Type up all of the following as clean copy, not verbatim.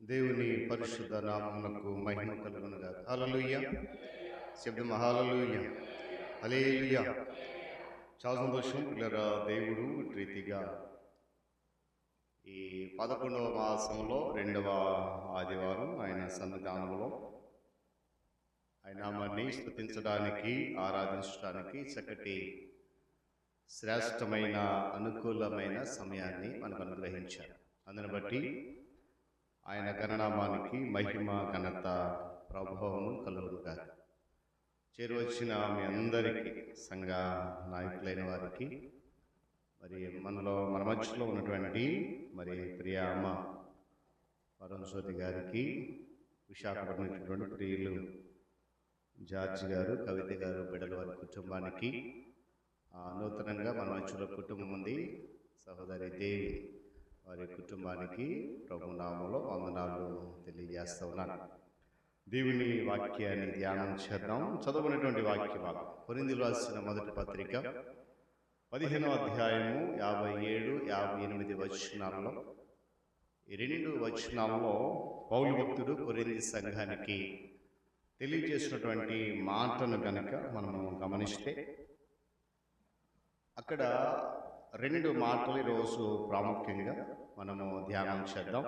దేవుని పరిశుద్ధ నామమునకు మహిమ కలుగునుగాక. హల్లెలూయా. శబ్దం హల్లెలూయా. హల్లెలూయా. చాలా సంతోషం పిల్లరా. దేవుడు ఇటు రీతిగా ఈ 11వ మాసంలో 2వ ఆదివారం ఆయన సన్నిధానంలో ఆయన నామాన్ని స్తుతించడానికి, ఆరాధించడానికి చక్కటి శ్రేష్టమైన అనుకూలమైన సమయాన్ని మనకు అనుగ్రహించారు. అందుని బట్టి ఆయన గణనామానికి మహిమ, ఘనత, ప్రభావం కలుగునుగాక. చేరువచ్చిన మీ అందరికీ, సంఘ నాయకులైన వారికి, మరి మన మధ్యలో ఉన్నటువంటి మరి ప్రియ అమ్మ పరంజ్యోతి గారికి, విశాఖపట్నం ఉన్నటువంటి ప్రియులు జార్జి గారు, కవిత గారు, బిడ్డల వారి కుటుంబానికి, నూతనంగా మన మధ్యలో కుటుంబం ఉంది సహోదరి దేవి వారి కుటుంబానికి ప్రభు నామములో వందనాలు తెలియజేస్తా ఉన్నాను. దేవుని వాక్యాన్ని ధ్యానం చేద్దాం. చదువుకున్నటువంటి వాక్య భాగం కొరింథీయులకు రాసిన మొదటి పత్రిక 15వ అధ్యాయము 57, 58 వచనాలలో, ఈ 2 వచనాలలో పౌలు భక్తుడు కొరింథీ సంఘానికి తెలియజేసినటువంటి మాటను కనుక మనము గమనిస్తే, అక్కడ 2 మాటలు ఈరోజు ప్రాముఖ్యంగా మనము ధ్యానం చేద్దాం.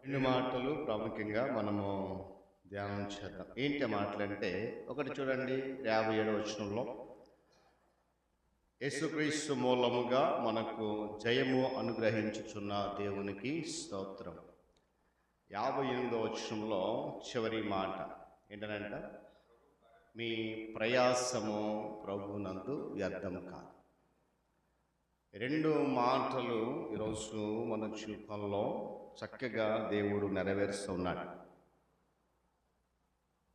2 మాటలు ప్రాముఖ్యంగా మనము ధ్యానం చేద్దాం. ఏంటి మాటలంటే, ఒకటి చూడండి, 57వ వచనంలో యేసుక్రీస్తు మూలముగా మనకు జయము అనుగ్రహించుచున్న దేవునికి స్తోత్రం. 58వ వచనంలో చివరి మాట ఏంటనంట, మీ ప్రయాసము ప్రభువునందు వ్యర్థం కాదు. 2 మాటలు ఈరోజు మన జీవితంలో చక్కగా దేవుడు నెరవేరుస్తున్నాడు.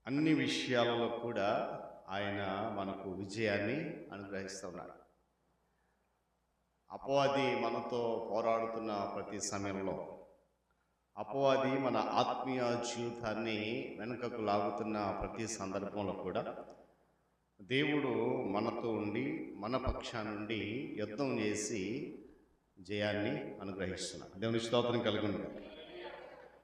అన్ని విషయాలలో కూడా ఆయన మనకు విజయాన్ని అనుగ్రహిస్తున్నాడు. అపవాది మనతో పోరాడుతున్న ప్రతి సమయంలో, అపవాది మన ఆత్మీయ జీవితాన్ని వెనుకకు లాగుతున్న ప్రతి సందర్భంలో కూడా దేవుడు మనతో ఉండి మన పక్షా నుండి యుద్ధం చేసి జయాన్ని అనుగ్రహిస్తున్నాడు. దేవుని స్తోత్రం కలుగును.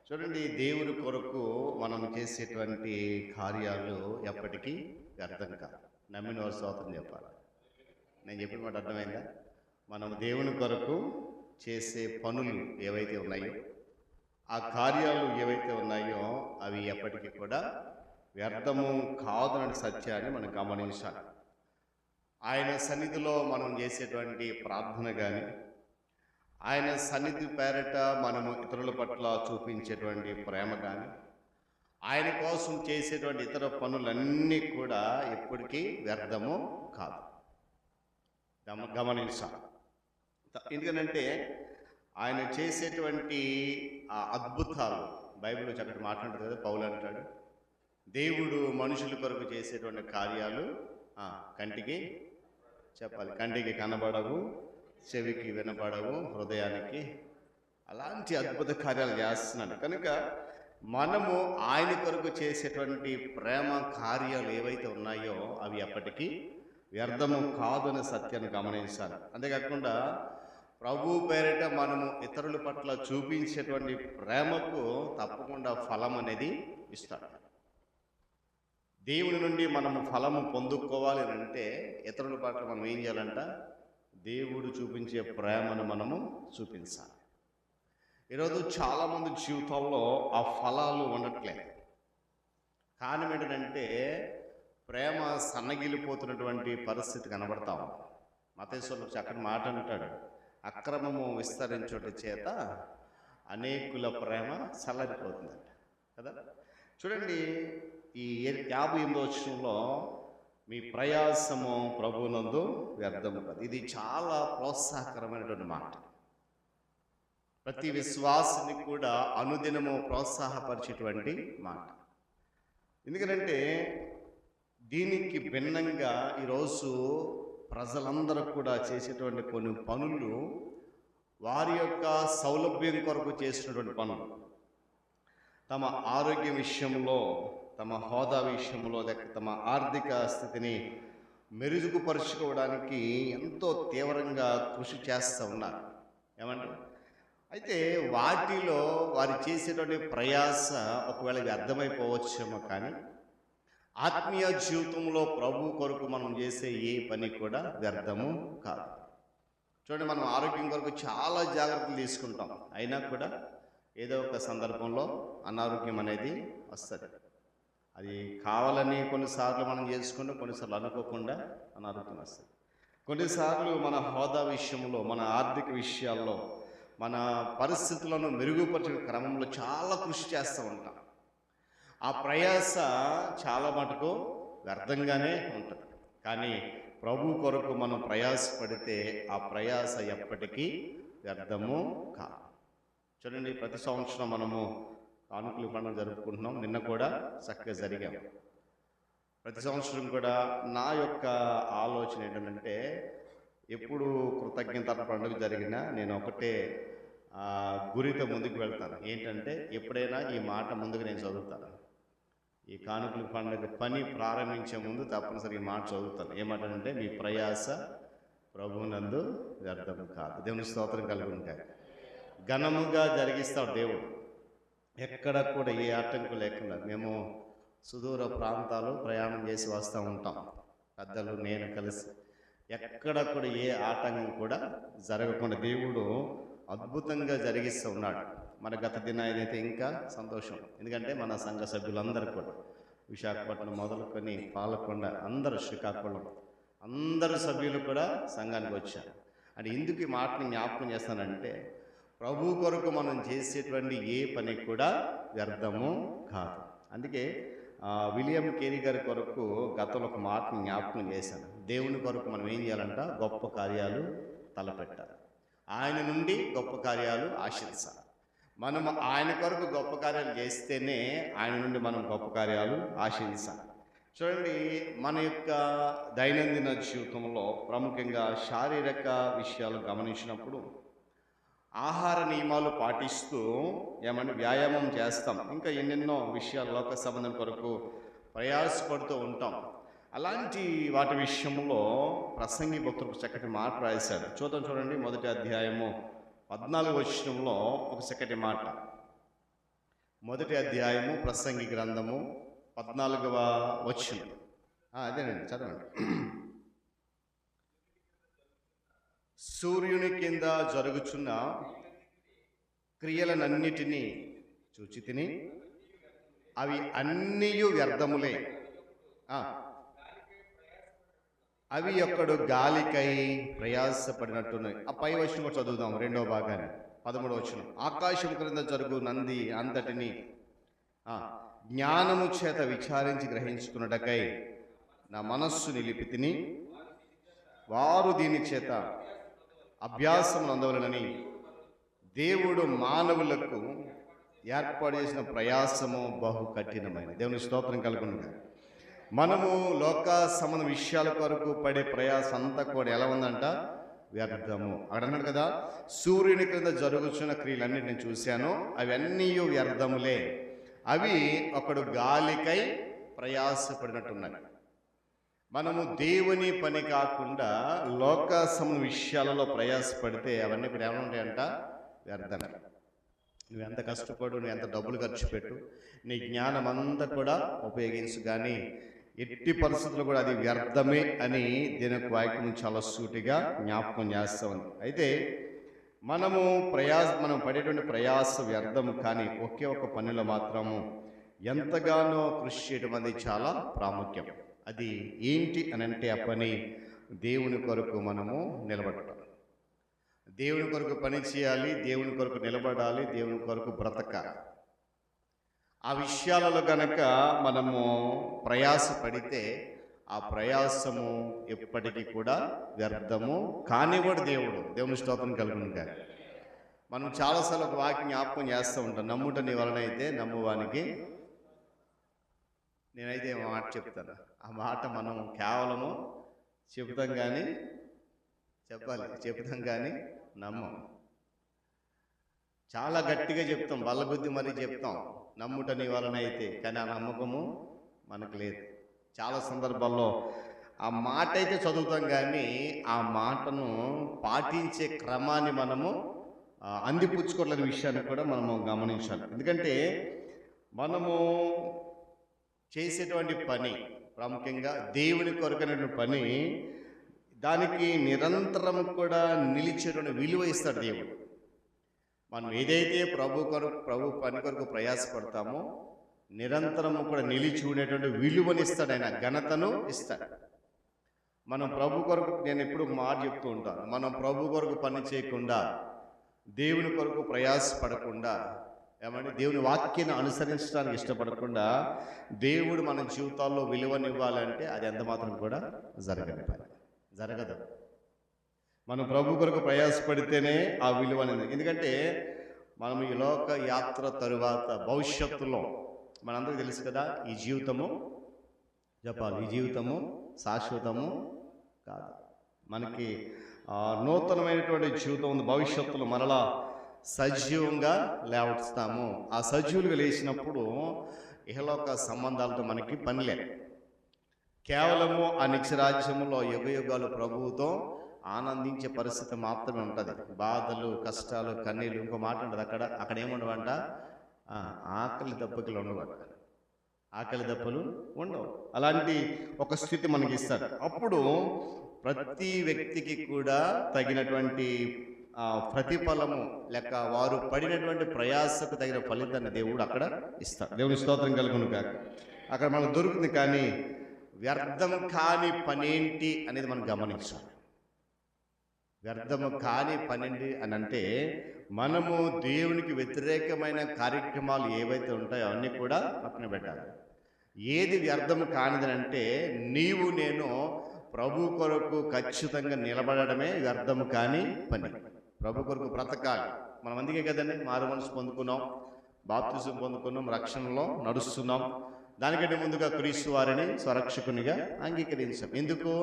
చూడండి, దేవుని కొరకు మనం చేసేటువంటి కార్యాలు ఎప్పటికీ వ్యర్థం కాదు. నమ్మిన వారు స్తోత్రం చెప్పాలి. నేను చెప్పిన మాట అర్థమైందా? మనం దేవుని కొరకు చేసే పనులు ఏవైతే ఉన్నాయో, ఆ కార్యాలు ఏవైతే ఉన్నాయో అవి ఎప్పటికీ కూడా వ్యర్థము కాదనే సత్యాన్ని మనం గమనించాలి. ఆయన సన్నిధిలో మనం చేసేటువంటి ప్రార్థన కానీ, ఆయన సన్నిధి పేరట మనము ఇతరుల పట్ల చూపించేటువంటి ప్రేమ కానీ, ఆయన కోసం చేసేటువంటి ఇతర పనులన్నీ కూడా ఎప్పటికీ వ్యర్థము కాదు. గమనించాలి. ఎందుకంటే ఆయన చేసేటువంటి ఆ అద్భుతాలు బైబిల్లో చక్కటి మాట్లాడుతుంది కదా. పౌలు అంటాడు, దేవుడు మనుషుల కొరకు చేసేటువంటి కార్యాలు కంటికి చెప్పాలి, కంటికి కనబడవు, చెవికి వినపడవు, హృదయానికి అలాంటి అద్భుత కార్యాలు చేస్తున్నాడు. కనుక మనము ఆయన కొరకు చేసేటువంటి ప్రేమ కార్యాలు ఏవైతే ఉన్నాయో అవి ఎప్పటికీ వ్యర్థము కాదు అనే సత్యాన్ని గమనించాలి. అంతేకాకుండా ప్రభు పేరిట మనము ఇతరుల పట్ల చూపించేటువంటి ప్రేమకు తప్పకుండా ఫలం అనేది ఇస్తాడు. దేవుని నుండి మనము ఫలము పొందుకోవాలి అని అంటే ఇతరుల పట్ల మనం ఏం చేయాలంట? దేవుడు చూపించే ప్రేమను మనము చూపించాలి. ఈరోజు చాలామంది జీవితాల్లో ఆ ఫలాలు ఉండట్లేదు. కారణం ఏంటంటే ప్రేమ సన్నగిలిపోతున్నటువంటి పరిస్థితి కనబడతాం. మత్తయి అక్కడ మాట అంటాడు, అక్రమము విస్తరించుట చేత అనేకుల ప్రేమ చల్లరిపోతుందంట కదా. చూడండి, ఈ 58వ వచనంలో మీ ప్రయాసము ప్రభువునందు వ్యర్థము కాదు. ఇది చాలా ప్రోత్సాహకరమైనటువంటి మాట. ప్రతి విశ్వాసిని కూడా అనుదినము ప్రోత్సాహపరిచేటువంటి మాట. ఎందుకంటే దీనికి భిన్నంగా ఈరోజు ప్రజలందరూ కూడా చేసేటువంటి కొన్ని పనులు వారి యొక్క సౌలభ్యం కొరకు చేసినటువంటి పనులు, తమ ఆరోగ్య విషయంలో, తమ హోదా విషయంలో, లేక తమ ఆర్థిక స్థితిని మెరుగుపరుచుకోవడానికి ఎంతో తీవ్రంగా కృషి చేస్తూ ఉన్నారు. ఏమంటే అయితే వాటిలో వారు చేసేటువంటి ప్రయాస ఒకవేళ వ్యర్థమైపోవచ్చేమో, కానీ ఆత్మీయ జీవితంలో ప్రభు కొరకు మనం చేసే ఏ పని కూడా వ్యర్థము కాదు. చూడండి, మనం ఆరోగ్యం కొరకు చాలా జాగ్రత్తలు తీసుకుంటాం, అయినా కూడా ఏదో ఒక సందర్భంలో అనారోగ్యం అనేది వస్తుంది. అది కావాలని కొన్నిసార్లు మనం చేసుకుంటాం, కొన్నిసార్లు అనుకోకుండా అనారోగ్యం వస్తుంది. కొన్నిసార్లు మన హోదా విషయంలో, మన ఆర్థిక విషయాల్లో, మన పరిస్థితులను మెరుగుపరిచే క్రమంలో చాలా కృషి చేస్తూ ఉంటాం. ఆ ప్రయాస చాలా మటుకు వ్యర్థంగానే ఉంటుంది. కానీ ప్రభు కొరకు మనం ప్రయాసపడితే ఆ ప్రయాస ఎప్పటికీ వ్యర్థము కాదు. చూడండి, ప్రతి సంవత్సరం మనము కానుకల పండుగ జరుపుకుంటున్నాం. నిన్న కూడా చక్కగా జరిగాం. ప్రతి సంవత్సరం కూడా నా యొక్క ఆలోచన ఏంటంటే, ఎప్పుడు కృతజ్ఞత పండుగ జరిగినా నేను ఒకటే గురితో ముందుకు వెళ్తాను. ఏంటంటే, ఎప్పుడైనా ఈ మాట ముందుకు నేను చదువుతాను. ఈ కానుకల పండుగ పని ప్రారంభించే ముందు తప్పనిసరి ఈ మాట చదువుతాను. ఏమంటానంటే, మీ ప్రయాస ప్రభువునందు వ్యర్థము కాదు. దేవుని స్తోత్రం కలుగును. ఘనముగా జరిగిస్తాడు దేవుడు. ఎక్కడ కూడా ఏ ఆటంకం లేకుండా. మేము సుదూర ప్రాంతాలు ప్రయాణం చేసి వస్తూ ఉంటాం, పెద్దలు నేను కలిసి. ఎక్కడ కూడా ఏ ఆటంకం కూడా జరగకుండా దేవుడు అద్భుతంగా జరిగిస్తూ ఉన్నాడు. మన గత దినాన్ని అయితే ఇంకా సంతోషం. ఎందుకంటే మన సంఘ సభ్యులందరూ కూడా విశాఖపట్నం మొదలుకొని పాలకొండ, అందరూ శ్రీకాకుళం, అందరు సభ్యులు కూడా సంఘానికి వచ్చారు. అంటే ఎందుకు ఈ మాటని జ్ఞాపకం చేస్తానంటే, ప్రభు కొరకు మనం చేసేటువంటి ఏ పని కూడా వ్యర్థము కాదు. అందుకే విలియం కేరీ గారి కొరకు గతంలో ఒక మాటను జ్ఞాపకం చేశాను. దేవుని కొరకు మనం ఏం చేయాలంట? గొప్ప కార్యాలు తలపెట్టాలి. ఆయన నుండి గొప్ప కార్యాలు ఆశించాలి. మనం ఆయన కొరకు గొప్ప కార్యాలు చేస్తేనే ఆయన నుండి మనం గొప్ప కార్యాలు ఆశించాలి. చూడండి, మన యొక్క దైనందిన జీవితంలో ప్రాముఖ్యంగా శారీరక విషయాలు గమనించినప్పుడు ఆహార నియమాలు పాటిస్తూ వ్యాయామం చేస్తాం. ఇంకా ఎన్నెన్నో విషయాలు లోక సంబంధం కొరకు ప్రయాసపడుతూ ఉంటాం. అలాంటి వాటి విషయంలో ప్రసంగి భక్తులకు చక్కటి మాట రాశాడు. చూడండి, మొదటి అధ్యాయము 14వ వచనంలో ఒక చక్కటి మాట. మొదటి అధ్యాయము ప్రసంగి గ్రంథము 14వ వచనం. అదేనండి, చదవండి. సూర్యుని కింద జరుగుచున్న క్రియలనన్నిటినీ చూచితిని, అవి అన్నీయు వ్యర్థములే. అవి ఒక్కడు గాలికై ప్రయాసపడినట్టున్నాయి. ఆ పై వచనం కూడా చదువుదాం, రెండవ భాగాన్ని, 13వ వచనం. ఆకాశం క్రింద జరుగు నంది అంతటిని జ్ఞానము చేత విచారించి గ్రహించుకున్నటకై నా మనస్సు నిలిపితిని, వారు దీని చేత అభ్యాసం అందవలనని దేవుడు మానవులకు ఏర్పాటు చేసిన ప్రయాసము బహు కఠినమైన. దేవుని స్తోత్రం కలుగును. మనము లోక సంబంధ విషయాల కొరకు పడే ప్రయాస అంతా కూడా ఎలా ఉందంట? వ్యర్థము. అక్కడ అన్నాడు కదా, సూర్యుని క్రింద జరుగుతున్న క్రియలన్నిటి నేను చూశాను, అవన్నీ వ్యర్థములే. అవి ఒకడు గాలికై ప్రయాసపడినట్టున్నాయి. మనము దేవుని పని కాకుండా లోక సంబంధ విషయాలలో ప్రయాసపడితే అవన్నీ కూడా ఏమనుంటాయంట? వ్యర్థమే. నువ్వు ఎంత కష్టపడు, నువ్వు ఎంత డబ్బులు ఖర్చు పెట్టు, నీ జ్ఞానం అంతా కూడా ఉపయోగించు, కానీ ఎట్టి పరిస్థితుల్లో కూడా అది వ్యర్థమే అని దీనికి వాక్యం చాలా సూటిగా జ్ఞాపకం చేస్తూ ఉంది. అయితే మనం పడేటువంటి ప్రయాస వ్యర్థం, కానీ ఒకే ఒక పనిలో మాత్రము ఎంతగానో కృషి చేయడం అనేది చాలా ప్రాముఖ్యం. అది ఏంటి అని అంటే, ఆ పని దేవుని కొరకు మనము నిలబడటం. దేవుని కొరకు పని చేయాలి, దేవుని కొరకు నిలబడాలి, దేవుని కొరకు బ్రతకాలి. ఆ విషయాలలో గనక మనము ప్రయాస పడితే ఆ ప్రయాసము ఎప్పటికీ కూడా వ్యర్థము కానివాడు దేవుడు. దేవుని స్తోత్రం కలుగును గాక. మనం చాలాసార్లు ఒక వాక్యం జ్ఞాపకం చేస్తూ ఉంటాం, నమ్ముట నీ వలన అయితే నమ్మువానికి. నేనైతే మాట చెప్తాను, ఆ మాట మనం కేవలము చెబుతాం కానీ చెప్తాం కానీ నమ్మం. చాలా గట్టిగా చెప్తాం, బల్లబుద్ధి మరీ చెప్తాం, నమ్ముట నీ వలన అయితే, కానీ ఆ నమ్మకము మనకు లేదు. చాలా సందర్భాల్లో ఆ మాట అయితే చదువుతాం కానీ ఆ మాటను పాటించే క్రమాన్ని మనము అందిపుచ్చుకోవాలనే విషయాన్ని కూడా మనము గమనించాలి. ఎందుకంటే మనము చేసేటువంటి పని, ప్రాముఖ్యంగా దేవుని కొరకైనటువంటి పని, దానికి నిరంతరం కూడా నిలిచేటువంటి విలువ ఇస్తాడు దేవుడు. మనం ఏదైతే ప్రభు పని కొరకు ప్రయాసపడతామో నిరంతరము కూడా నిలిచి ఉండేటువంటి విలువనిస్తాడు, ఆయన ఘనతను ఇస్తాడు. మనం ప్రభు కొరకు, నేను ఎప్పుడు మాట చెప్తూ ఉంటాను, మనం ప్రభు కొరకు పని చేయకుండా, దేవుని కొరకు ప్రయాసపడకుండా, ఏమంటే దేవుని వాక్యాన్ని అనుసరించడానికి ఇష్టపడకుండా దేవుడు మన జీవితాల్లో విలువనివ్వాలంటే అది ఎంత మాత్రం కూడా జరగదు. మనం ప్రభు కొరకు ప్రయాసపడితేనే ఆ విలువ అనేది. ఎందుకంటే మనం ఈ లోక యాత్ర తరువాత భవిష్యత్తులో మనందరికీ తెలుసు కదా, ఈ జీవితము శాశ్వతము కాదు. మనకి నూతనమైనటువంటి జీవితం ఉంది. భవిష్యత్తులో మరలా సజీవంగా లేవస్తాము. ఆ సజీవులుగా లేచినప్పుడు ఇహలోక సంబంధాలతో మనకి పని లేదు. కేవలము ఆ నిత్యరాజ్యములో యుగయుగాలు ప్రభువుతో ఆనందించే పరిస్థితి మాత్రమే ఉంటుంది. బాధలు, కష్టాలు, కన్నీళ్ళు, ఇంకో మాట ఉంటుంది అక్కడ ఏముండవంట, ఆకలి దప్పులు ఉండవు, ఆకలి దప్పులు ఉండవు. అలాంటి ఒక స్థితి మనకి ఇస్తాడు. అప్పుడు ప్రతి వ్యక్తికి కూడా తగినటువంటి ప్రతిఫలము లేక వారు పడినటువంటి ప్రయాసకు తగిన ఫలితాన్ని దేవుడు అక్కడ ఇస్తాడు. దేవుని స్తోత్రం కలుగును కాక. అక్కడ మనకు దొరుకుతుంది. కానీ వ్యర్థం కాని పనేంటి అనేది మనం గమనించాలి. వ్యర్థము కాని పనేంటి అని అంటే, మనము దేవునికి వ్యతిరేకమైన కార్యక్రమాలు ఏవైతే ఉంటాయో అవన్నీ కూడా పక్కన పెట్టాలి. ఏది వ్యర్థము కానిదని అంటే, నీవు నేను ప్రభు కొరకు ఖచ్చితంగా నిలబడమే వ్యర్థము కాని పని. ప్రభు కొరకు బ్రతకాలి. మనం అందుకే కదండి మారు మనసు పొందుకున్నాం, బాప్తిజం పొందుకున్నాం, రక్షణలో నడుస్తున్నాం. దానికంటే ముందుగా క్రీస్తు వారిని స్వరక్షకునిగా అంగీకరించాం. ఎందుకు?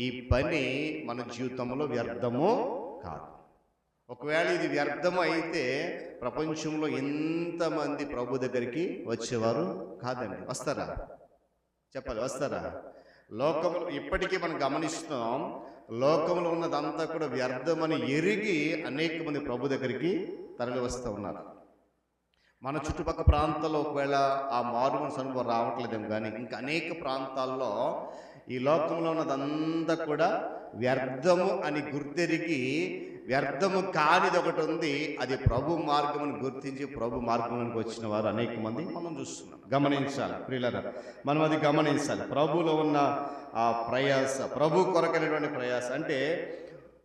ఈ పని మన జీవితంలో వ్యర్థము కాదు. ఒకవేళ ఇది వ్యర్థము అయితే ప్రపంచంలో ఎంతమంది ప్రభు దగ్గరికి వచ్చేవారు కాదండి. వస్తారా? చెప్పాలి, వస్తారా? లోకంలో ఇప్పటికీ మనం గమనిస్తున్నాం, లోకంలో ఉన్నదంతా కూడా వ్యర్థమని ఎరిగి అనేక మంది ప్రభు దగ్గరికి తరలి వస్తూ ఉన్నారు. మన చుట్టుపక్కల ప్రాంతాల్లో ఒకవేళ ఆ మారుమనసు అనుభవం రావట్లేదేమో, కానీ ఇంకా అనేక ప్రాంతాల్లో ఈ లోకంలో ఉన్నదంతా కూడా వ్యర్థము అని గుర్తెరిగి, వ్యర్థము కానిది ఒకటి ఉంది, అది ప్రభు మార్గం అని గుర్తించి ప్రభు మార్గంలోకి వచ్చిన వారు అనేక మంది మనం చూస్తున్నాం. గమనించాలి ప్రియులారా, మనం అది గమనించాలి. ప్రభులో ఉన్న ఆ ప్రయాస, ప్రభు కొరకైనటువంటి ప్రయాస అంటే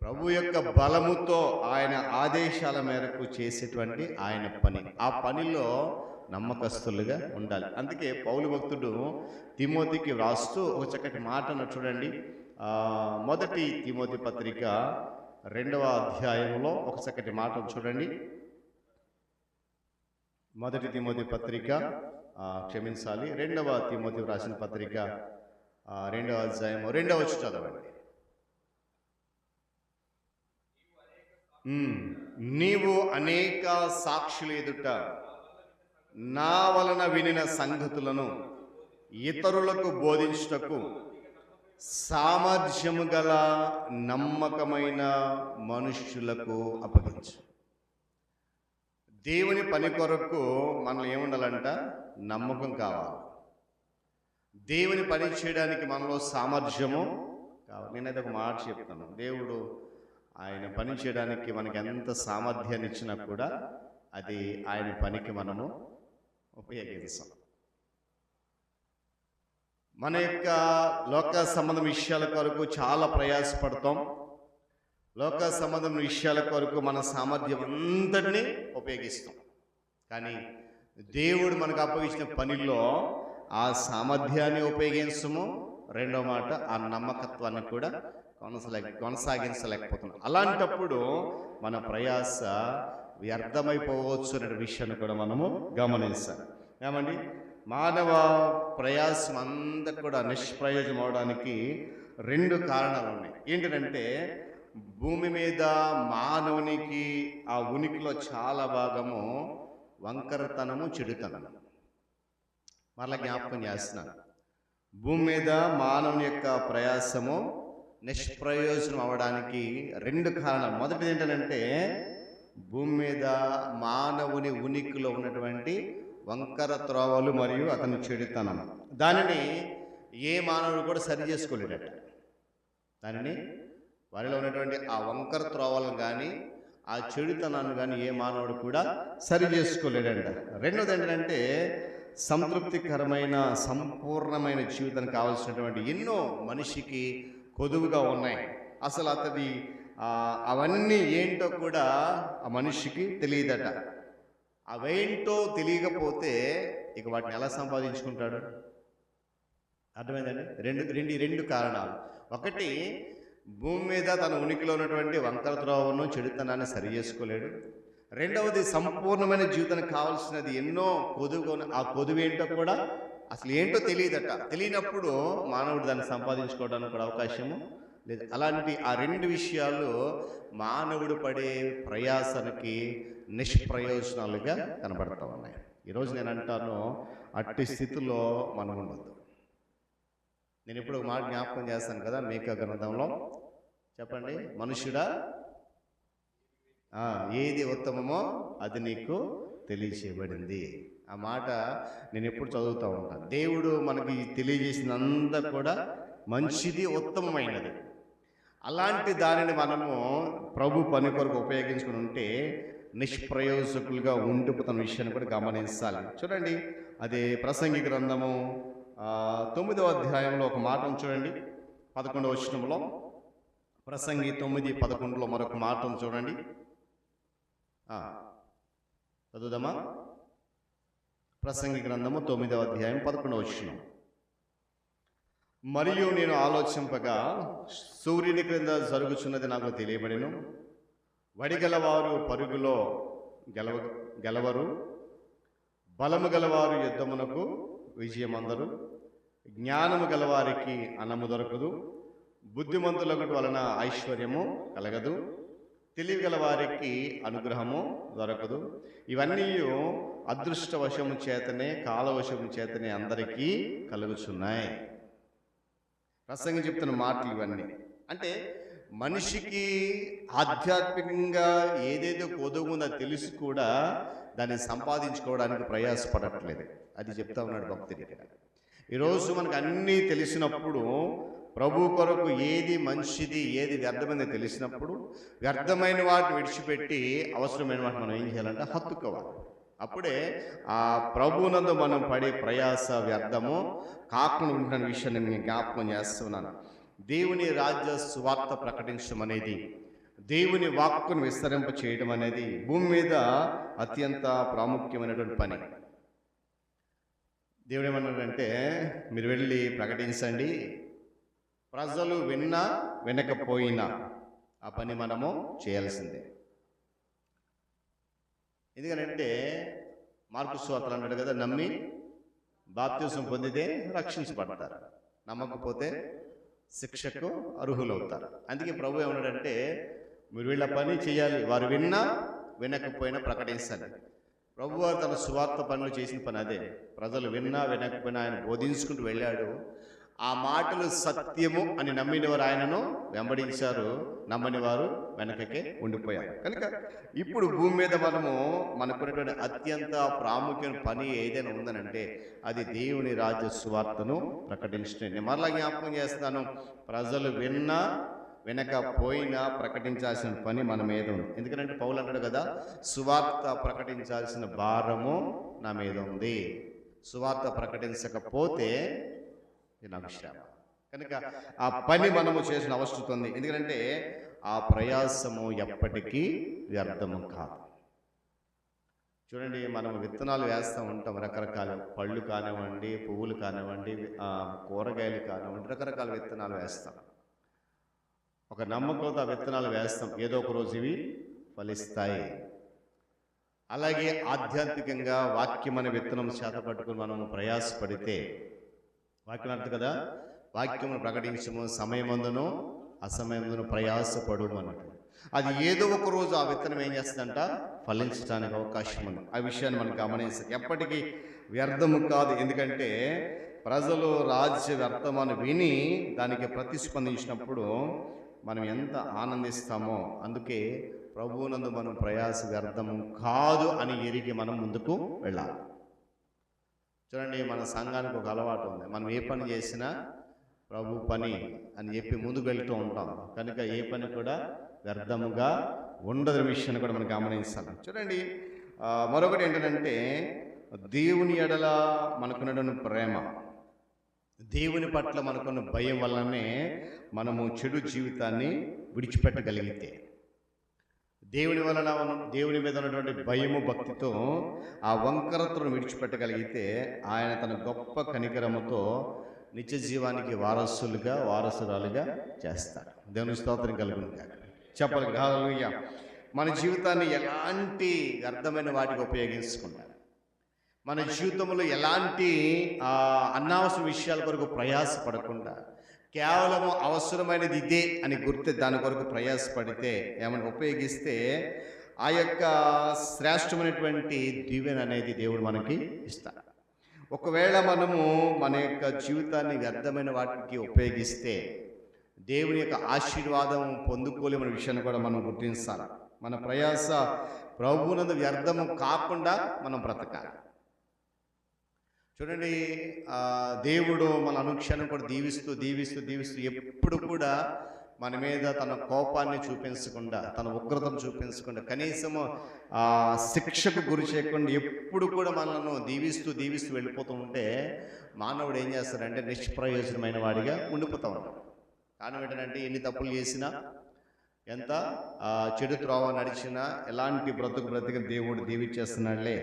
ప్రభు యొక్క బలముతో ఆయన ఆదేశాల మేరకు చేసేటువంటి ఆయన పని, ఆ పనిలో నమ్మకస్తులుగా ఉండాలి. అందుకే పౌలు భక్తుడు తిమోతికి వ్రాస్తూ ఒక చక్కటి మాటను చూడండి. మొదటి తిమోతి పత్రిక 2వ అధ్యాయంలో ఒక చక్కటి మాటను చూడండి. మొదటి తిమోతి పత్రిక 2వ తిమోతి రాసిన పత్రిక 2వ అధ్యాయం 2వ వచనం చదవండి. నీవు అనేక సాక్షుల ఎదుట నా వలన వినిన సంగతులను ఇతరులకు బోధించుటకు సామర్థ్యము గల నమ్మకమైన మనుష్యులకు అప్పగించు. దేవుని పని కొరకు మనం ఏముండాలంట? నమ్మకం కావాలి. దేవుని పని చేయడానికి మనలో సామర్థ్యము కావాలి. నేనైతే ఒక మాట చెప్తాను, దేవుడు ఆయన పని చేయడానికి మనకి ఎంత సామర్థ్యాన్ని ఇచ్చినా కూడా అది ఆయన పనికి మనము ఉపయోగిస్తాం. మన యొక్క లోక సంబంధం విషయాల కొరకు చాలా ప్రయాసపడతాం. లోక సంబంధం విషయాల కొరకు మన సామర్థ్యం అంతటినీ ఉపయోగిస్తాం. కానీ దేవుడు మనకు అప్పగించిన పనిలో ఆ సామర్థ్యాన్ని ఉపయోగించము. రెండో మాట, ఆ నమ్మకత్వాన్ని కూడా కొనసాగించలేకపోతున్నాం. అలాంటప్పుడు మన ప్రయాస వ్యర్థమైపోవచ్చు అనే విషయాన్ని కూడా మనము గమనించాలి. ఏమండి, మానవ ప్రయాసం అంతా కూడా నిష్ప్రయోజనం అవడానికి 2 కారణాలు ఉన్నాయి. ఏంటంటే, భూమి మీద మానవునికి ఆ ఉనికిలో చాలా భాగము వంకరతనము, చెడుతనము. మరలా జ్ఞాపకం చేస్తున్నాను, భూమి మీద మానవుని యొక్క ప్రయాసము నిష్ప్రయోజనం అవడానికి 2 కారణాలు. మొదటిది ఏంటంటే భూమి మీద మానవుని ఉనికిలో ఉన్నటువంటి వంకర త్రోవలు మరియు అతని చెడుతనం, దానిని ఏ మానవుడు కూడా సరి చేసుకోలేడట. దానిని వారిలో ఉన్నటువంటి ఆ వంకర త్రోవలను కానీ ఆ చెడుతనాన్ని కానీ ఏ మానవుడు కూడా సరి చేసుకోలేడంట. రెండోది ఏంటంటే సంతృప్తికరమైన సంపూర్ణమైన జీవితానికి కావాల్సినటువంటి ఎన్నో మనిషికి కొదువుగా ఉన్నాయి. అసలు అతడి అవన్నీ ఏంటో కూడా ఆ మనిషికి తెలియదట. అవేంటో తెలియకపోతే ఇక వాటిని ఎలా సంపాదించుకుంటాడు? అర్థమైందండి? రెండు కారణాలు. ఒకటి, భూమి మీద తన ఉనికిలో ఉన్నటువంటి వంకర త్రోవను చెడుతనాన్ని సరి చేసుకోలేడు. రెండవది, సంపూర్ణమైన జీవితానికి కావాల్సినది ఎన్నో కొదువుగా, ఆ కొదువు ఏంటో కూడా అసలు ఏంటో తెలియదట. తెలియనప్పుడు మానవుడు దాన్ని సంపాదించుకోవడానికి కూడా అవకాశము లేదు. అలాంటి ఆ రెండు విషయాలు మానవుడు పడే ప్రయాసానికి నిష్ప్రయోజనాలుగా కనబడతా ఉన్నాయి. ఈరోజు నేను అంటాను, అట్టి స్థితిలో మనం ఉండొద్దు. నేను ఇప్పుడు ఒక మాట జ్ఞాపకం చేస్తాను కదా, మీకా గ్రంథంలో చెప్పండి, మనుషుడా ఏది ఉత్తమమో అది నీకు తెలియచేయబడింది. ఆ మాట నేను ఎప్పుడు చదువుతూ ఉంటాను. దేవుడు మనకి తెలియజేసినంతా కూడా మంచిది, ఉత్తమమైనది. అలాంటి దానిని మనము ప్రభు పని కొరకు ఉపయోగించుకుని ఉంటే నిష్ప్రయోజకులుగా ఉండిపోతున్న విషయాన్ని కూడా గమనించాలి. చూడండి, అది ప్రసంగి గ్రంథము 9వ అధ్యాయంలో ఒక మాటను చూడండి, 11వ వచనంలో. ప్రసంగి 9:11 మరొక మాటను చూడండి. చదువుదామా? ప్రసంగి గ్రంథము 9వ అధ్యాయం 11వ వచనం. మరియు నేను ఆలోచింపగా సూర్యుని క్రింద జరుగుచున్నది నాకు తెలియబడెను. వడిగలవారు పరుగులో గెలవరు, బలము గలవారు యుద్ధమునకు విజయమందరు, జ్ఞానము గలవారికి అన్నము దొరకదు, బుద్ధిమంతులకు వలన ఐశ్వర్యము కలగదు, తెలివి గలవారికి అనుగ్రహము దొరకదు. ఇవన్నీ అదృష్టవశము చేతనే, కాలవశము చేతనే అందరికీ కలుగుచున్నాయి. ప్రసంగం చెప్తున్న మాటలు ఇవన్నీ. అంటే మనిషికి ఆధ్యాత్మికంగా ఏదేదో కొదువు ఉందో తెలిసి కూడా దాన్ని సంపాదించుకోవడానికి ప్రయాసపడట్లేదు. అది చెప్తా ఉన్నాడు భక్తుడి. ఈరోజు మనకు అన్నీ తెలిసినప్పుడు, ప్రభు కొరకు ఏది మంచిది ఏది వ్యర్థమైనది తెలిసినప్పుడు, వ్యర్థమైన వాటిని విడిచిపెట్టి అవసరమైన వాటిని మనం ఏం చేయాలంటే హత్తుకోవాలి. అప్పుడే ఆ ప్రభువునందు మనం పడే ప్రయాస వ్యర్థము కాకుండా ఉంటున్న విషయాన్ని నేను జ్ఞాపకం చేస్తున్నాను. దేవుని రాజ్య సువార్త ప్రకటించడం అనేది, దేవుని వాక్కును విస్తరింప చేయడం అనేది భూమి మీద అత్యంత ప్రాముఖ్యమైనటువంటి పని. దేవుడు ఏమన్నాడంటే, మీరు వెళ్ళి ప్రకటించండి, ప్రజలు విన్నా వినకపోయినా ఆ పని మనము చేయాల్సిందే. ఎందుకంటే మార్కు సువార్తలో అన్నాడు కదా, నమ్మి బాప్తిసం పొందితే రక్షించబడతారు, నమ్మకపోతే శిక్షకు అర్హులవుతారు. అందుకే ప్రభు ఏమన్నాడంటే, మీరు వీళ్ళ పని చేయాలి, వారు విన్నా వినకపోయినా ప్రకటించాలి. ప్రభు వారు తన సువార్త పనులు చేసిన పని అదే. ప్రజలు విన్నా వినకపోయినా ఆయన బోధించుకుంటూ వెళ్ళాడు. ఆ మాటలు సత్యము అని నమ్మిన వారు ఆయనను వెంబడించారు, నమ్మని వారు వెనకకే ఉండిపోయారు. కనుక ఇప్పుడు భూమి మీద మనకున్నటువంటి అత్యంత ప్రాముఖ్యమైన పని ఏదైనా ఉందనంటే అది దేవుని రాజ్య సువార్తను ప్రకటించడం. నేను మరలా జ్ఞాపకం చేస్తాను, ప్రజలు విన్నా వినకపోయినా ప్రకటించాల్సిన పని మన మీద ఉంది. ఎందుకంటే పౌలు అంటాడు కదా, సువార్త ప్రకటించాల్సిన భారము నా మీద ఉంది, సువార్త ప్రకటించకపోతే నాకు శ్రమ. కనుక ఆ పని మనము చేసిన అవసరం ఉంది. ఎందుకంటే ఆ ప్రయాసము ఎప్పటికీ వ్యర్థము కాదు. చూడండి, మనం విత్తనాలు వేస్తూ ఉంటాం, రకరకాల పళ్ళు కానివ్వండి, పువ్వులు కానివ్వండి, కూరగాయలు కానివ్వండి, రకరకాల విత్తనాలు వేస్తాం. ఒక నమ్మకంతో ఆ విత్తనాలు వేస్తాం, ఏదో ఒక రోజు ఇవి ఫలిస్తాయి. అలాగే ఆధ్యాత్మికంగా వాక్యం అనే విత్తనం చేత పట్టుకుని మనము ప్రయాసపడితే, వాక్యం అర్థం కదా, వాక్యమును ప్రకటించము, సమయమందును అసమయమందును ప్రయాసపడు అన్నట్టు. అది ఏదో ఒక రోజు ఆ విత్తనం ఏం చేస్తుందంట, ఫలించడానికి అవకాశం ఉంది. ఆ విషయాన్ని మనం గమనించాలి. ఎప్పటికీ వ్యర్థము కాదు. ఎందుకంటే ప్రజలు రాజ్య వ్యర్థమాన్ని విని దానికి ప్రతిస్పందించినప్పుడు మనం ఎంత ఆనందిస్తామో. అందుకే ప్రభువునందు మనం ప్రయాస వ్యర్థము కాదు అని ఎరిగి మనం ముందుకు వెళ్ళాలి. చూడండి, మన సంఘానికి ఒక అలవాటు ఉంది. మనం ఏ పని చేసినా ప్రభు పని అని చెప్పి ముందుకు వెళ్తూ ఉంటాం. కనుక ఏ పని కూడా వ్యర్థముగా ఉండదు విషయాన్ని కూడా మనం గమనించాలి. చూడండి, మరొకటి ఏంటంటే దేవుని ఎడల మనకున్నటువంటి ప్రేమ, దేవుని పట్ల మనకున్న భయం వల్లనే మనము చెడు జీవితాన్ని విడిచిపెట్టగలిగితే, దేవుని వలన దేవుని మీద ఉన్నటువంటి భయము భక్తితో ఆ వంకరతను విడిచిపెట్టగలిగితే ఆయన తన గొప్ప కనికరముతో నిత్య జీవానికి వారసురాలుగా చేస్తాడు. దేవుని స్తోత్రం కలుగును గాక. చెప్పాలి హల్లెలూయా. మన జీవితాన్ని ఎలాంటి వ్యర్థమైన వాటికి ఉపయోగించుకుంటారు, మన జీవితంలో ఎలాంటి అనవసర విషయాల కొరకు ప్రయాసపడకుండా కేవలం అవసరమైనది ఇదే అని దాని కొరకు ప్రయాసపడితే ఏమైనా ఉపయోగిస్తే ఆ యొక్క శ్రేష్టమైనటువంటి దీవెన అనేది దేవుడు మనకి ఇస్తాడు. ఒకవేళ మనము మన యొక్క జీవితాన్ని వ్యర్థమైన వాటికి ఉపయోగిస్తే దేవుని యొక్క ఆశీర్వాదం పొందుకోలేమనే విషయాన్ని కూడా మనం గుర్తించాలి. మన ప్రయాస ప్రభువునందు వ్యర్థము కాకుండా మనం బ్రతకాలి. చూడండి, దేవుడు మన అనుక్షణం కూడా దీవిస్తూ ఎప్పుడు కూడా మన మీద తన కోపాన్ని చూపించకుండా, తన ఉగ్రతను చూపించకుండా, కనీసము శిక్షకు గురి చేయకుండా ఎప్పుడు కూడా మనల్ని దీవిస్తూ వెళ్ళిపోతూ ఉంటే మానవుడు ఏం చేస్తాడంటే నిష్ప్రయోజనమైన వాడిగా ఉండిపోతూ ఉంటాడు. కారణం ఏంటంటే ఎన్ని తప్పులు చేసినా, ఎంత చెడు త్రోవ నడిచినా, ఎలాంటి బ్రతికి దేవుడు దీవిచ్చేస్తున్నాడులే,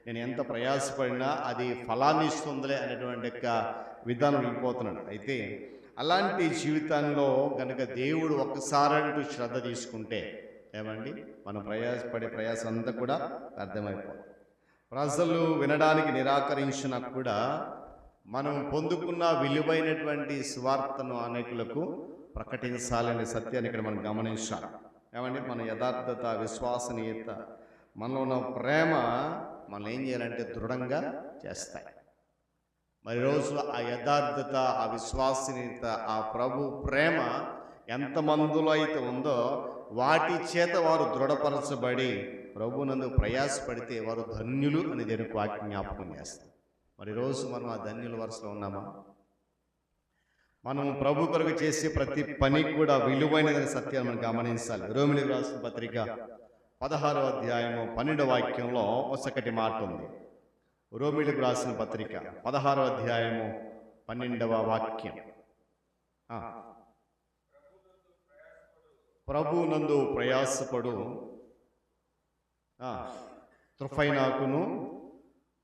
నేను ఎంత ప్రయాసపడినా అది ఫలాన్ని ఇస్తుందిలే అనేటువంటి యొక్క విధానం వెళ్ళిపోతున్నాడు. అయితే అలాంటి జీవితంలో కనుక దేవుడు ఒక్కసారంటూ శ్రద్ధ తీసుకుంటే ఏమండి, మనం ప్రయాసపడే ప్రయాసం అంతా కూడా అర్థమైపోతుంది. ప్రజలు వినడానికి నిరాకరించినా కూడా మనం పొందుకున్న విలువైనటువంటి సువార్తను అనేకులకు ప్రకటించాలనే సత్యాన్ని ఇక్కడ మనం గమనించాలి. ఏమండి, మన యథార్థత, విశ్వసనీయత, మనలో ఉన్న ప్రేమ మనం ఏం చేయాలంటే దృఢంగా చేస్తాయి. మరి రోజు ఆ యథార్థత, ఆ విశ్వసనీయత, ఆ ప్రభు ప్రేమ ఎంతమందిలో అయితే ఉందో వాటి చేత వారు దృఢపరచబడి ప్రభువునందు ప్రయాసపడితే వారు ధన్యులు అని దేవునికి వాక్యం జ్ఞాపకం చేస్తారు. మరి రోజు మనం ఆ ధన్యుల వరుసలో ఉన్నామా? మనం ప్రభు కొరకు చేసే ప్రతి పని కూడా విలువైనదని సత్యాన్ని మనం గమనించాలి. రోమిలికి రాసిన పత్రిక 16వ అధ్యాయము 12వ వాక్యంలో ఒకటి మాట ఉంది. రోమిలికి రాసిన పత్రిక 16వ అధ్యాయము 12వ వాక్యం, ప్రభువునందు ప్రయాసపడు త్రుఫైనాకును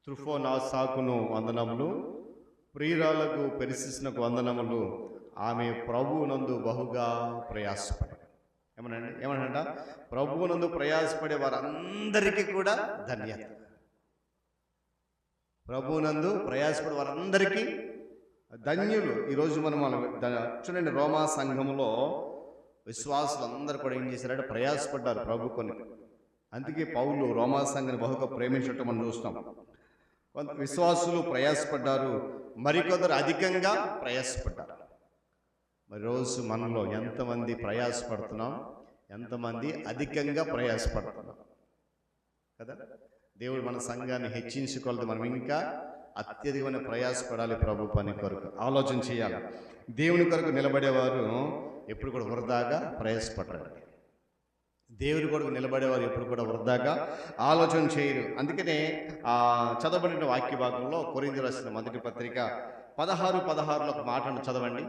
త్రుఫోనాసాకును వందనములు, ప్రియురాలకు పెరిసిస్నకు వందనములు, ఆమె ప్రభువునందు బహుగా ప్రయాసపడు. ఏమనంట ప్రభువునందు ప్రయాసపడే వారందరికీ కూడా ధన్యత. ప్రభువునందు ప్రయాసపడే వారందరికీ ధన్యులు. ఈరోజు మనం చూడండి, రోమా సంఘములో విశ్వాసులందరూ కూడా ఏం చేశారంటే ప్రయాసపడ్డారు ప్రభు కొని. అందుకే పౌలు రోమా సంఘాన్ని బహుగా ప్రేమించటం మనం చూస్తాం. కొంత విశ్వాసులు ప్రయాసపడ్డారు, మరికొందరు అధికంగా ప్రయాసపడ్డారు. మరి రోజు మనలో ఎంతమంది ప్రయాసపడుతున్నాం, ఎంతమంది అధికంగా ప్రయాసపడుతున్నాం కదా? దేవుడు మన సంఘాన్ని హెచ్చించుకోవాలి. మనం ఇంకా అత్యధికమైన ప్రయాసపడాలి ప్రభు పని కొరకు. ఆలోచన చేయాలి. దేవుని కొరకు నిలబడేవారు ఎప్పుడు కూడా వృధాగా ప్రయాసపడరు. దేవుని కొరకు నిలబడేవారు ఎప్పుడు కూడా వృధాగా ఆలోచన చేయరు. అందుకనే చదవబడిన వాక్య భాగంలో కొరింథీయులకు రాసిన మొదటి పత్రిక 16:16 ఒక మాటను చదవండి.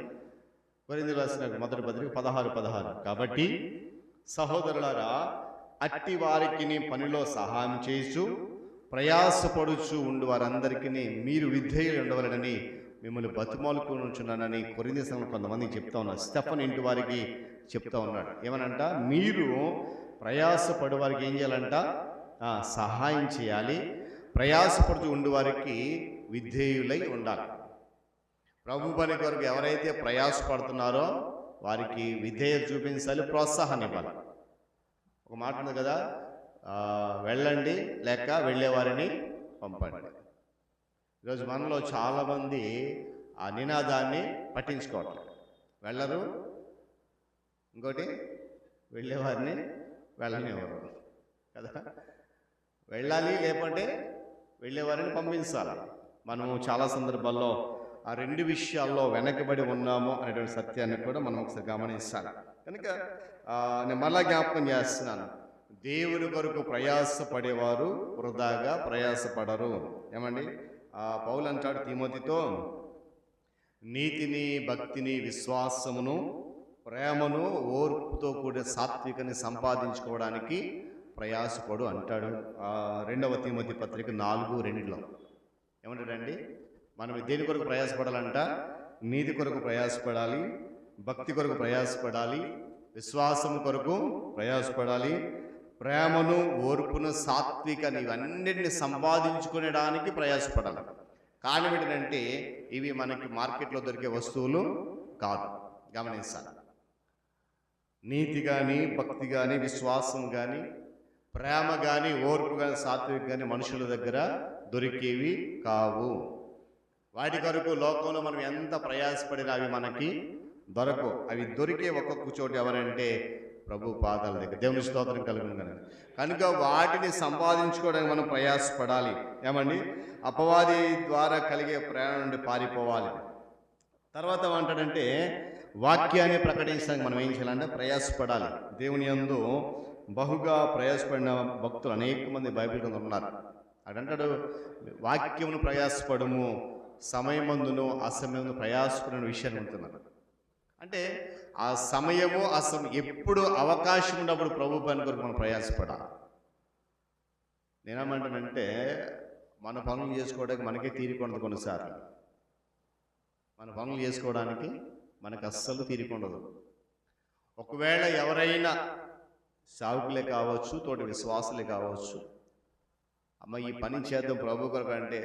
కొరింథీయులకు రాసిన మొదటి పత్రిక 16:16. కాబట్టి సహోదరులారా, అట్టి వారికి పనిలో సహాయం చేస్తూ ప్రయాసపడుచు ఉండు వారందరికీ మీరు విధేయులు ఉండవలనని మిమ్మల్ని బతిమాలుకొనుచున్నానని కొరింథీ సంఘంలో కొంతమంది చెప్తా ఉన్నారు. స్టెఫన్ ఇంటి వారికి చెప్తా ఉన్నాడు. ఏమనంట, మీరు ప్రయాసపడు వారికి ఏం చేయాలంట, సహాయం చేయాలి. ప్రయాసపడుతూ ఉండు వారికి విధేయులై ఉండాలి. ప్రభు పని కొరకు ఎవరైతే ప్రయాసపడుతున్నారో వారికి విధేయత చూపించాలి, ప్రోత్సాహాన్ని ఇవ్వాలి. ఒక మాట ఉంది కదా, వెళ్ళండి లేక వెళ్ళేవారిని పంపండి. ఈరోజు మనలో చాలామంది ఆ నినాదాన్ని పట్టించుకోవట్లేదు. వెళ్ళరు, ఇంకోటి వెళ్ళేవారిని వెళ్ళనివ్వరు కదా. వెళ్ళాలి, లేకుంటే వెళ్ళేవారిని పంపించాలి. మనము చాలా సందర్భాల్లో ఆ రెండు విషయాల్లో వెనకబడి ఉన్నాము అనేటువంటి సత్యాన్ని కూడా మనం ఒకసారి గమనించాలి. కనుక నేను మళ్ళా జ్ఞాపకం చేస్తున్నాను, దేవుని కొరకు ప్రయాసపడేవారు వృధాగా ప్రయాసపడరు. ఏమండి, పౌలు అంటాడు తిమోతితో, నీతిని, భక్తిని, విశ్వాసమును, ప్రేమను, ఓర్పుతో కూడిన సాత్వికని సంపాదించుకోవడానికి ప్రయాసపడు అంటాడు. 2వ తిమోతి పత్రిక 4:2 ఏమంటాడండి? మనం దేని కొరకు ప్రయాసపడాలంట? నీతి కొరకు ప్రయాసపడాలి, భక్తి కొరకు ప్రయాసపడాలి, విశ్వాసం కొరకు ప్రయాసపడాలి, ప్రేమను, ఓర్పును, సాత్వికని ఇవన్నిటిని సంపాదించుకునేడానికి ప్రయాసపడాలి. కారణం ఏంటంటే ఇవి మనకి మార్కెట్లో దొరికే వస్తువులు కాదు. గమనించాలి. నీతి కానీ, భక్తి కానీ, విశ్వాసం కానీ, ప్రేమ కానీ, ఓర్పు కానీ, సాత్విక కానీ మనుషుల దగ్గర దొరికేవి కావు. వాటి కొరకు లోకంలో మనం ఎంత ప్రయాసపడినా అవి మనకి దొరకవు. అవి దొరికే ఒక్కొక్క చోటు ఎవరంటే ప్రభు పాదాల దగ్గర. దేవుని స్తోత్రం కలుగును కనుక వాటిని సంపాదించుకోవడానికి మనం ప్రయాసపడాలి. ఏమండి, అపవాది ద్వారా కలిగే ప్రేరణ నుండి పారిపోవాలి. తర్వాత ఏమంటాడంటే వాక్యాన్ని ప్రకటించడానికి మనం ఏం చేయాలంటే ప్రయాసపడాలి. దేవుని యందు బహుగా ప్రయాసపడిన భక్తులు అనేక మంది బైబిల్ కింద ఉన్నారు. అడంటాడు వాక్యమును ప్రయాసపడము, సమయమందును అసమయమును ప్రయాసపడిన విషయాన్ని ఉంటున్నారు. అంటే ఆ సమయము ఎప్పుడు అవకాశం ఉన్నప్పుడు ప్రభు పని కొరకు మనం ప్రయాసపడాలి. నేనేమంటానంటే మన పనులు చేసుకోవడానికి మనకే తీరికొండదు. కొన్నిసార్లు మన పనులు చేసుకోవడానికి మనకు అస్సలు తీరికొండదు. ఒకవేళ ఎవరైనా సావుకులే కావచ్చు, తోటి విశ్వాసులే కావచ్చు, అమ్మ ఈ పని చేద్దాం ప్రభు కొరకు అంటే,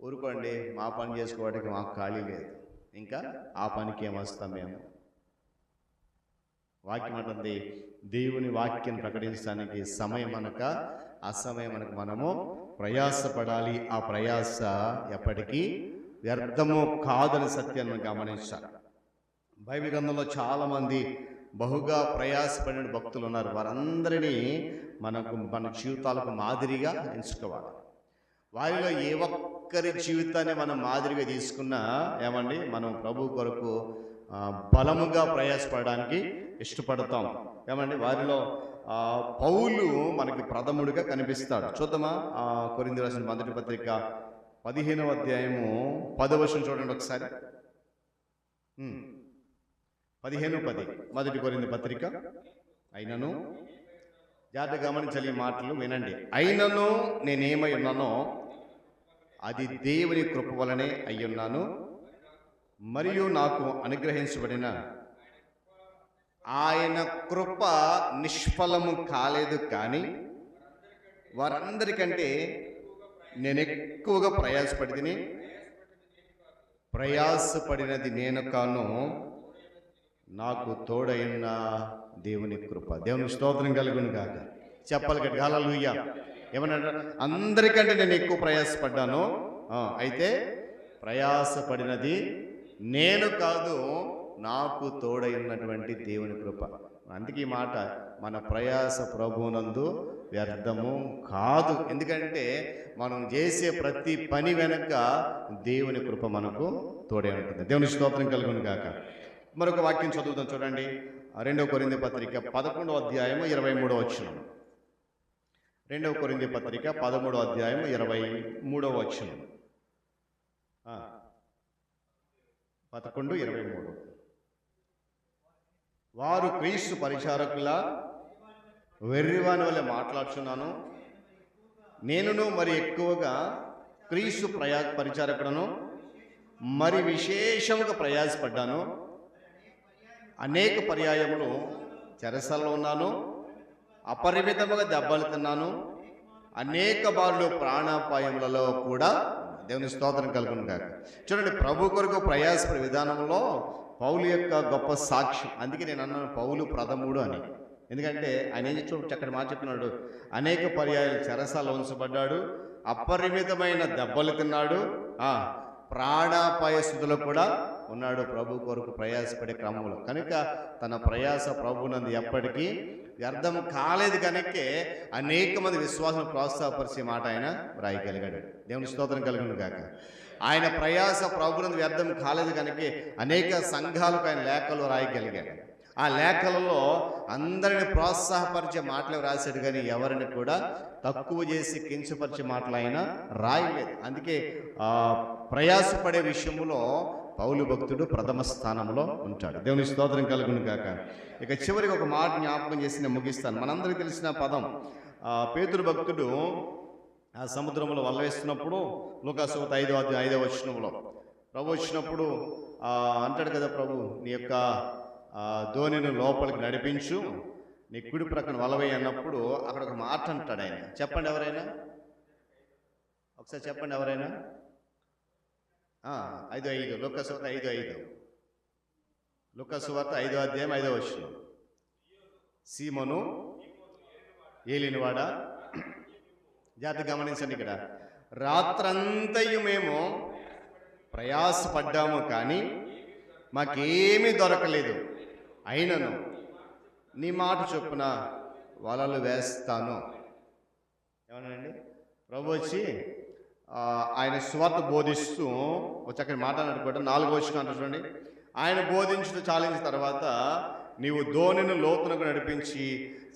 ఊరుకోండి మా పని చేసుకోవడానికి మాకు ఖాళీ లేదు, ఇంకా ఆ పనికి ఏమొస్తాం మేము. వాక్యం అంటుంది దేవుని వాక్యం ప్రకటించడానికి సమయం అనక అసమయం అనక మనము ప్రయాసపడాలి. ఆ ప్రయాస ఎప్పటికీ వ్యర్థము కాదని సత్యాన్ని గమనించాలి. బైబిల్ గ్రంథంలో చాలామంది బహుగా ప్రయాసపడిన భక్తులు ఉన్నారు. వారందరినీ మన జీవితాలకు మాదిరిగా ఎంచుకోవాలి. వారిలో ఏ ఒక్కరి జీవితాన్ని మనం మాదిరిగా తీసుకున్నా ఏమండి మనం ప్రభు కొరకు బలముగా ప్రయాసపడడానికి ఇష్టపడతాం. ఏమండి వారిలో పౌలు మనకి ప్రథముడిగా కనిపిస్తాడు. చూద్దామా, కొరింథీ రాసిన మొదటి పత్రిక 15వ అధ్యాయము 10వ వచనం చూడండి ఒకసారి. 15:10 మొదటి కొరింథీ పత్రిక. అయినను, జాగ్రత్తగా గమనించాలి ఈ మాటలు వినండి. అయినను నేనేమై ఉన్నానో అది దేవుని కృప వలనే అయ్యున్నాను, మరియు నాకు అనుగ్రహించబడిన ఆయన కృప నిష్ఫలము కాలేదు. కానీ వారందరికంటే నేను ఎక్కువగా ప్రయాసపడితిని, ప్రయాసపడినది నేను కాను, నాకు తోడైన దేవుని కృప. దేవుని స్తోత్రం కలుగును గాక. చెప్పాలి గట్టిగా హల్లెలూయా. ఏమన్నా అందరికంటే నేను ఎక్కువ ప్రయాసపడ్డాను, అయితే ప్రయాసపడినది నేను కాదు, నాకు తోడైనటువంటి దేవుని కృప. అందుకే ఈ మాట, మన ప్రయాస ప్రభువునందు వ్యర్థము కాదు. ఎందుకంటే మనం చేసే ప్రతి పని వెనక దేవుని కృప మనకు తోడే ఉంటుంది. దేవుని స్తోత్రం కలుగును గాక. మరొక వాక్యం చదువుతాం చూడండి. 2వ కొరింథీ పత్రిక 11వ అధ్యాయము 23వ వచనం. 2వ కొరింథీ పత్రిక 13వ అధ్యాయము 23వ వచనం. 11:23. వారు క్రీస్తు పరిచారకుల వెర్రివాని వల్ల మాట్లాడుచున్నాను, నేనును మరి ఎక్కువగా క్రీస్తు పరిచారకులను మరి విశేషంగా ప్రయాసపడ్డాను. అనేక పర్యాయములు చెరసల్లో ఉన్నాను, అపరిమితముగా దెబ్బలు తిన్నాను, అనేక బారులు ప్రాణాపాయములలో కూడా. దేవుని స్తోత్రం కలుగును గాక. చూడండి, ప్రభు కొరకు ప్రయాసపడే విధానంలో పౌలు యొక్క గొప్ప సాక్ష్యం. అందుకే నేను అన్నాను పౌలు ప్రథముడు అని. ఎందుకంటే ఆయన ఏం చెప్పి అక్కడ మాట చెప్తున్నాడు, అనేక పర్యాయాలు చెరసాల్లో ఉంచబడ్డాడు, అపరిమితమైన దెబ్బలు తిన్నాడు, ప్రాణాపాయ స్థితిలో కూడా ఉన్నాడు ప్రభు కొరకు ప్రయాసపడే క్రమంలో. కనుక తన ప్రయాస ప్రభునందు ఎప్పటికీ వ్యర్థం కాలేదు కనుకే అనేక మంది విశ్వాసం ప్రోత్సాహపరిచే మాట ఆయన రాయగలిగాడు. దేవుని స్తోత్రం కలుగును గాక. ఆయన ప్రయాస ప్రభునందు వ్యర్థం కాలేదు కనుకే అనేక సంఘాలకు ఆయన లేఖలు రాయగలిగాడు. ఆ లేఖలలో అందరిని ప్రోత్సాహపరిచే మాటలు రాశాడు, కానీ ఎవరిని కూడా తక్కువ చేసి కించపరిచే మాటలు ఆయన రాయలేదు. అందుకే ప్రయాసపడే విషయంలో పౌలు భక్తుడు ప్రథమ స్థానంలో ఉంటాడు. దేవుని స్తోత్రం కలుగును గాక. ఇక చివరికి ఒక మాట జ్ఞాపకం చేసి నేను ముగిస్తాను. మనందరికీ తెలిసిన పదం, పేతురు భక్తుడు ఆ సముద్రంలో వల వేస్తున్నప్పుడు లూకాసు 5వ వచనంలో ప్రభు వచ్చినప్పుడు అంటాడు కదా, ప్రభు నీ యొక్క ధోనిని లోపలికి నడిపించు, నీ కుడి ప్రక్కన వలవేయి అన్నప్పుడు అక్కడ ఒక మాట అంటాడు ఆయన. చెప్పండి ఎవరైనా, ఒకసారి చెప్పండి ఎవరైనా. 5:5 లూకాసు 5:5 లూకాసు 5:5 సీమోను ఏలినవాడా. జాగ్రత్త గమనించండి, ఇక్కడ రాత్రంతయు మేము ప్రయాసపడ్డాము కానీ మాకేమీ దొరకలేదు, అయినను నీ మాట చొప్పున వలలు వేస్తాను. ఏమన్నానండి, ప్రభు వచ్చి ఆయన సువార్త బోధిస్తూ ఒక చక్కని మాట అన్నాడు కూడా. 4వ వచనం అంటారు చూడండి, ఆయన బోధించుటూ చాలించిన తర్వాత నీవు ధోనిని లోతునకు నడిపించి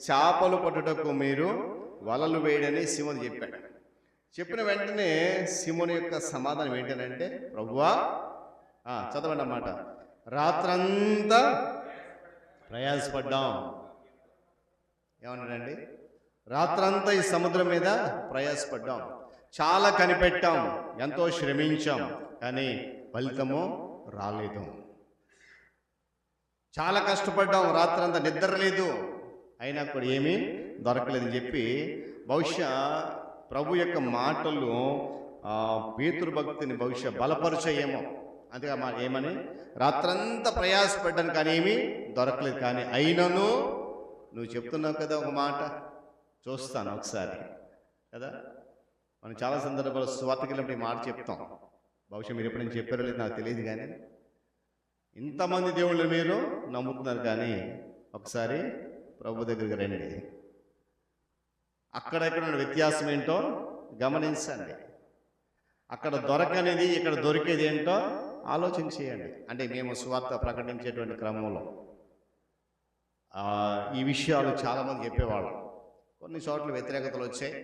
చేపలు పట్టుటకు మీరు వలలు వేయడని సీమోను చెప్పాడు. చెప్పిన వెంటనే సీమోను యొక్క సమాధానం ఏంటంటే, ప్రభువా చదవండి అన్నమాట, రాత్రంతా ప్రయాసపడ్డాం. ఏమన్నాడండి, రాత్రంతా ఈ సముద్రం మీద ప్రయాసపడ్డాం, చాలా కనిపెట్టాం, ఎంతో శ్రమించాం, కానీ ఫలితము రాలేదు. చాలా కష్టపడ్డాం, రాత్రంతా నిద్ర లేదు, అయినా కూడా ఏమీ దొరకలేదని చెప్పి బహుశా ప్రభు యొక్క మాటలు పేతురు భక్తిని బహుశా బలపరిచేయేమో. అంతేగా ఏమని, రాత్రంతా ప్రయాసపడ్డాను కానీ ఏమీ దొరకలేదు, కానీ అయినను నువ్వు చెప్తున్నావు కదా ఒక మాట, చూస్తాను ఒకసారి కదా. మనం చాలా సందర్భాలు స్వార్థకి వెళ్ళినప్పుడు ఈ మాట చెప్తాం. బహుశా మీరు ఎప్పుడైనా చెప్పారో లేదు నాకు తెలియదు, కానీ ఇంతమంది దేవుళ్ళు మీరు నమ్ముతున్నారు, కానీ ఒకసారి ప్రభు దగ్గరికి రండి, అక్కడెక్కడ వ్యత్యాసం ఏంటో గమనించండి, అక్కడ దొరకనేది ఇక్కడ దొరికేది ఏంటో ఆలోచన చేయండి. అంటే మేము సువార్త ప్రకటించేటువంటి క్రమంలో ఈ విషయాలు చాలామంది చెప్పేవాళ్ళం. కొన్ని చోట్ల వ్యతిరేకతలు వచ్చాయి,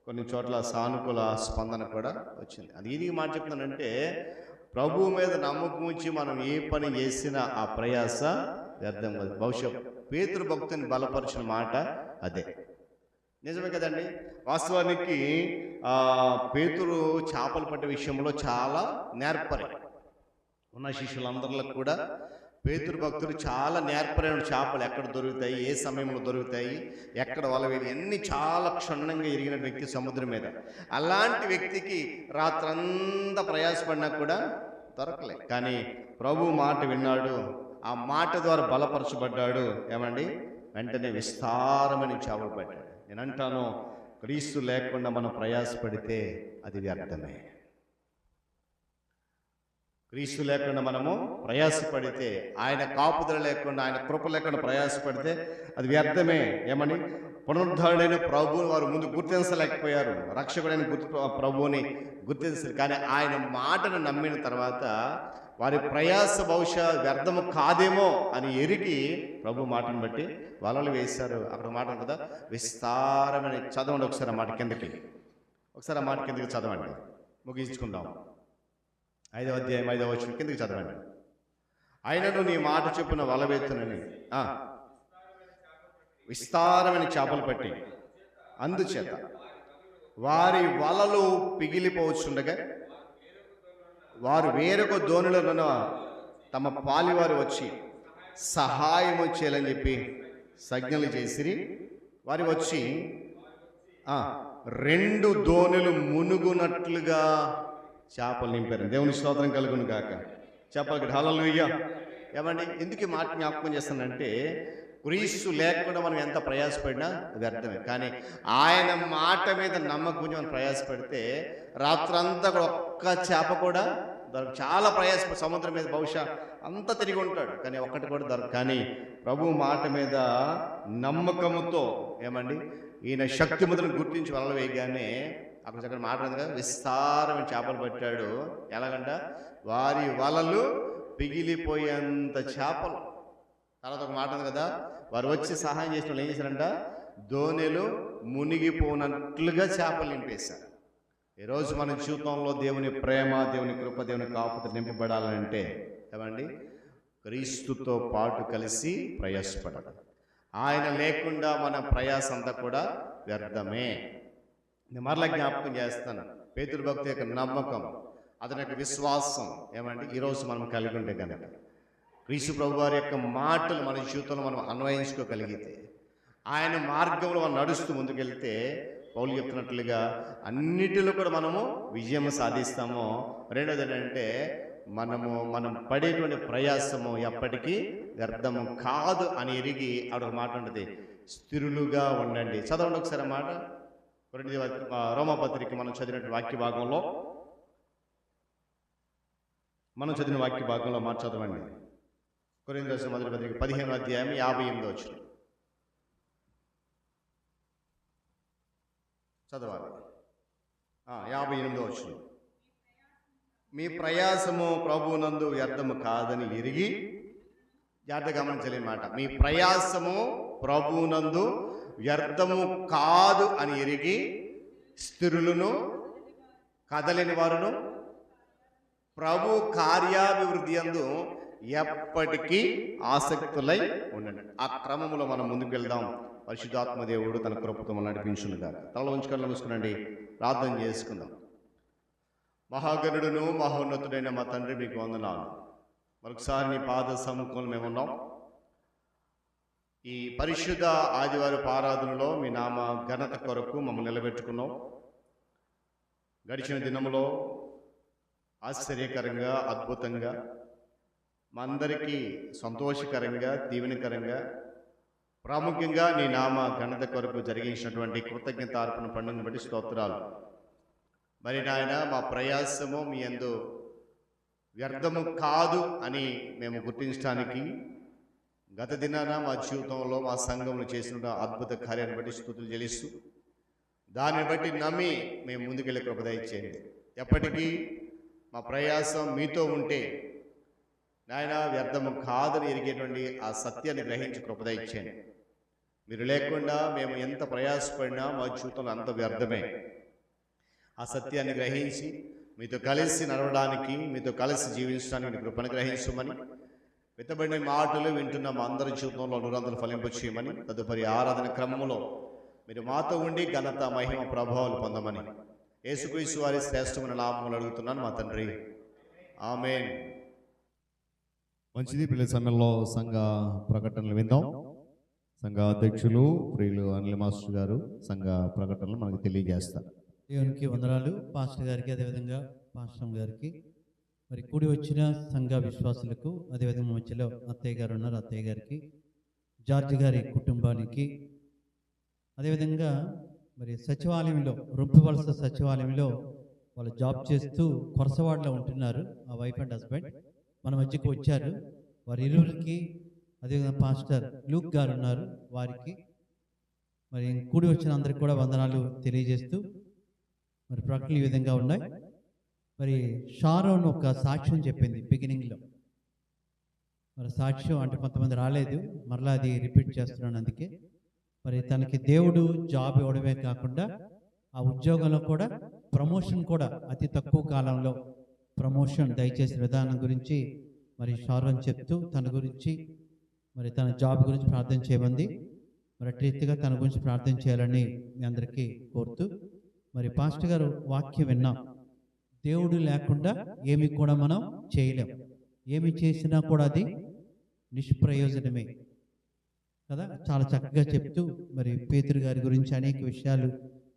కొన్ని చోట్ల సానుకూల స్పందన కూడా వచ్చింది. అది ఇది మాట చెప్తున్నానంటే, ప్రభువు మీద నమ్మకం ఉంచి మనం ఏ పని చేసినా ఆ ప్రయాస వ్యర్థం కాదు. బహుశా పేతురు భక్తుని బలపరిచిన మాట అదే. నిజమే కదండి. వాస్తవానికి పేతురు చేపలు పట్టే విషయంలో చాలా నేర్పరి. ఉన్న శిష్యులందరిలో కూడా పేతురు భక్తుడు చాలా నేర్పరైన. చేపలు ఎక్కడ దొరుకుతాయి, ఏ సమయంలో దొరుకుతాయి, ఎక్కడ వలవేవి అన్నీ చాలా క్షుణ్ణంగా ఎరిగిన వ్యక్తి సముద్రం మీద. అలాంటి వ్యక్తికి రాత్రంతా ప్రయాసపడినా కూడా దొరకలే, కానీ ప్రభు మాట విన్నాడు, ఆ మాట ద్వారా బలపరచబడ్డాడు. ఏమండి, వెంటనే విస్తారమైన చేపలు పట్టాడు. నేను అంటాను, క్రీస్తు లేకుండా మనం ప్రయాసపడితే అది వ్యర్థమే. క్రీస్తు లేకుండా మనము ప్రయాసపడితే, ఆయన కాపుదల లేకుండా, ఆయన కృప లేకుండా ప్రయాసపడితే అది వ్యర్థమే. ఏమని, పునరుద్ధరణైన ప్రభువుని వారు ముందు గుర్తించలేకపోయారు, రక్షకుడైన ప్రభువుని గుర్తించారు, కానీ ఆయన మాటను నమ్మిన తర్వాత వారి ప్రయాస బహుశా వ్యర్థము కాదేమో అని ఎరిగి ప్రభు మాటను బట్టి వలలు వేశారు. అక్కడ మాట కదా, విస్తారమైన. చదవండి ఒకసారి ఆ మాట కిందకి, ఒకసారి ఆ మాట కిందకి చదవండి, ముగించుకుందాం. 5వ అధ్యాయం 5వ వచనం కిందకి చదవండి. అయినను నీ మాట చొప్పున వల వేస్తునని విస్తారమైన చేపలు పట్టి అందుచేత వారి వలలు పిగిలిపోవచ్చుండగా వారు వేరొక దోణులను తమ పాలివారు వచ్చి సహాయము చేయాలని చెప్పి సంజ్ఞలు చేసిరి. వారి వచ్చి 2 దోణులు మునుగునట్లుగా చేపలు నింపారు. దేవుని స్తోత్రం కలుగును గాక. చేపలకి హల్లెలూయా. ఏమండి, ఎందుకు మాట జ్ఞాపకం చేస్తానంటే, క్రీస్తు లేకుండా మనం ఎంత ప్రయాసపడినా వ్యర్థమే, కానీ ఆయన మాట మీద నమ్మకం మనం ప్రయాసపడితే రాత్రంతా ఒక్క చేప కూడా చాలా ప్రయాస, సముద్రం మీద బహుశా అంతా తిరిగి ఉంటాడు కానీ ఒక్కటి కూడా దొరక. కానీ ప్రభు మాట మీద నమ్మకంతో ఏమండి ఈయన శక్తిమంతులను గుర్తించి వలలు వేయగానే అక్కడ మాట ఉంది కదా, విస్తారమైన చేపలు పట్టాడు. ఎలాగంట, వారి వలలు పిగిలిపోయేంత చేపలు. తర్వాత ఒక మాట ఉంది కదా, వారు వచ్చి సహాయం చేసిన వాళ్ళు ఏం చేశారంట, దోణిలు మునిగిపోనట్లుగా చేపలు నింపేశారు. ఈరోజు మన జీవితంలో దేవుని ప్రేమ, దేవుని కృప, దేవుని కాపుదల నింపబడాలంటే ఏమండి, క్రీస్తుతో పాటు కలిసి ప్రయాసపడాలి. ఆయన లేకుండా మన ప్రయాస అంతా కూడా వ్యర్థమే. నేను మరలా జ్ఞాపకం చేస్తాను, పేతురు భక్తి యొక్క నమ్మకం, అతని యొక్క విశ్వాసం ఏమండి ఈరోజు మనం కలిగి ఉంటే కనుక, క్రీస్తు ప్రభు వారి యొక్క మాటలు మన జీవితంలో మనం అన్వయించుకోగలిగితే, ఆయన మార్గంలో మనం నడుస్తూ ముందుకెళ్తే, పౌలు చెప్తున్నట్లుగా అన్నిటిలో కూడా మనము విజయం సాధిస్తాము. రెండోది ఏంటంటే, మనం పడేటువంటి ప్రయాసము ఎప్పటికీ వ్యర్థము కాదు అని ఎరిగి ఆవిడ మాట ఉంటుంది, స్థిరులుగా ఉండండి. చదవండి ఒకసారి మాట, రోమపత్రిక మనం చదివిన వాక్య భాగంలో మాట చదవండి. కొరింథీ రాసిన మొదటి పత్రిక 15వ అధ్యాయం 58వ వచనం చదవాలి. 58వ వచనం, మీ ప్రయాసము ప్రభువునందు వ్యర్థము కాదని ఎరిగి, జాగ్రత్తగా గమనించలే మాట, మీ ప్రయాసము ప్రభువునందు వ్యర్థము కాదు అని ఎరిగి, స్థిరులను కదలేని వారును ప్రభు కార్యాభివృద్ధి యందు ఎప్పటికీ ఆసక్తులై ఉండండి. ఆ క్రమంలో మనం ముందుకు వెళ్దాం. పరిశుద్ధాత్మ దేవుడు తన కృపతో మనం నడిపించునుగాక. తలలో ఉంచుకొని మూసుకునండి, ప్రార్థన చేసుకుందాం. మహాగణుడును మహోన్నతుడైన మా తండ్రి, మీకు వందనాలు. మరొకసారి నీ పాద సముఖంలో మేమున్నాం. ఈ పరిశుద్ధ ఆదివారపు ఆరాధనలో మీ నామ ఘనత కొరకు మమ్మల్ని నిలబెట్టుకున్నాం. గడిచిన దినంలో ఆశ్చర్యకరంగా, అద్భుతంగా, మా అందరికీ సంతోషకరంగా, దీవెనకరంగా, ప్రాముఖ్యంగా నీ నామ ఘనత కొరకు జరిగించినటువంటి కృతజ్ఞతార్పణ పండుగను బట్టి స్తోత్రాలు. మరి నాయన, మా ప్రయాసము మీ యందు వ్యర్థము కాదు అని మేము గుర్తించడానికి గత దినాన మా జీవితంలో, మా సంఘంలో చేసిన అద్భుత కార్యాన్ని బట్టి స్తుతులు చెల్లిస్తూ, దాన్ని బట్టి నమ్మి మేము ముందుకెళ్ళే కృప దయచేయండి. ఎప్పటికీ మా ప్రయాసం మీతో ఉంటే నాయన వ్యర్థము కాదని ఎరిగేటువంటి ఆ సత్యాన్ని గ్రహించి కృప దయచేయండి. మీరు లేకుండా మేము ఎంత ప్రయాసపడినా మా జీవితంలో అంత వ్యర్థమే. ఆ సత్యాన్ని గ్రహించి మీతో కలిసి నడవడానికి, మీతో కలిసి జీవించడానికి కృపను గ్రహించమని, విత్తబడిన మాటలు వింటున్న మా అందరి జీవితంలో నూరంతలు ఫలింపచేయమని, తదుపరి ఆరాధన క్రమంలో మీరు మాతో ఉండి ఘనత, మహిమ, ప్రభావాలు పొందమని యేసుక్రీస్తు వారి శ్రేష్టమైన నామములు అడుగుతున్నాను మా తండ్రి, ఆమేన్. మంచిది. పిల్లల సంఘంలో సంఘ ప్రకటనలు విందాం. సంఘ అధ్యక్షులు ప్రియులు అనిల్ మాస్టర్ గారు సంఘ ప్రకటనలు మనకు తెలియజేస్తారు. దేవునికి వందనాలు. పాస్టర్ గారికి, అదేవిధంగా పాస్టర్ గారికి, మరి కూడి వచ్చిన సంఘ విశ్వాసులకు, అదేవిధంగా మధ్యలో అత్తయ్య గారు ఉన్నారు, అత్తయ్య గారికి, జార్జి గారి కుటుంబానికి, అదేవిధంగా మరి సచివాలయంలో, రొంపివలస సచివాలయంలో వాళ్ళు జాబ్ చేస్తూ కొరసవాడలో ఉంటున్నారు, ఆ వైఫ్ అండ్ హస్బెండ్ మన మధ్యకు వచ్చారు. వారి ఇరువురికి, అదేవిధంగా పాస్టర్ లూక్ గారు ఉన్నారు, వారికి, మరి కూడి వచ్చిన అందరికి కూడా వందనాలు తెలియజేస్తూ, మరి ప్రకటనలు ఈ విధంగా ఉన్నాయి. మరి షారోన్ ఒక సాక్ష్యం చెప్పింది బిగినింగ్లో. మరి సాక్ష్యం అంటే కొంతమంది రాలేదు, మరలా అది రిపీట్ చేస్తున్నాను. అందుకే మరి తనకి దేవుడు జాబ్ ఇవ్వడమే కాకుండా ఆ ఉద్యోగంలో కూడా ప్రమోషన్ కూడా అతి తక్కువ కాలంలో ప్రమోషన్ దయచేసిన విధానం గురించి మరి షారోన్ చెప్తూ తన గురించి, మరి తన జాబ్ గురించి ప్రార్థన చేయమంది. మరి అటు రీతిగా తన గురించి ప్రార్థన చేయాలని మీ అందరికీ కోరుతూ, మరి పాస్టర్ గారు వాక్యం విన్నాం. దేవుడు లేకుండా ఏమి కూడా మనం చేయలేం, ఏమి చేసినా కూడా అది నిష్ప్రయోజనమే కదా. చాలా చక్కగా చెప్తూ మరి పేతురు గారి గురించి అనేక విషయాలు,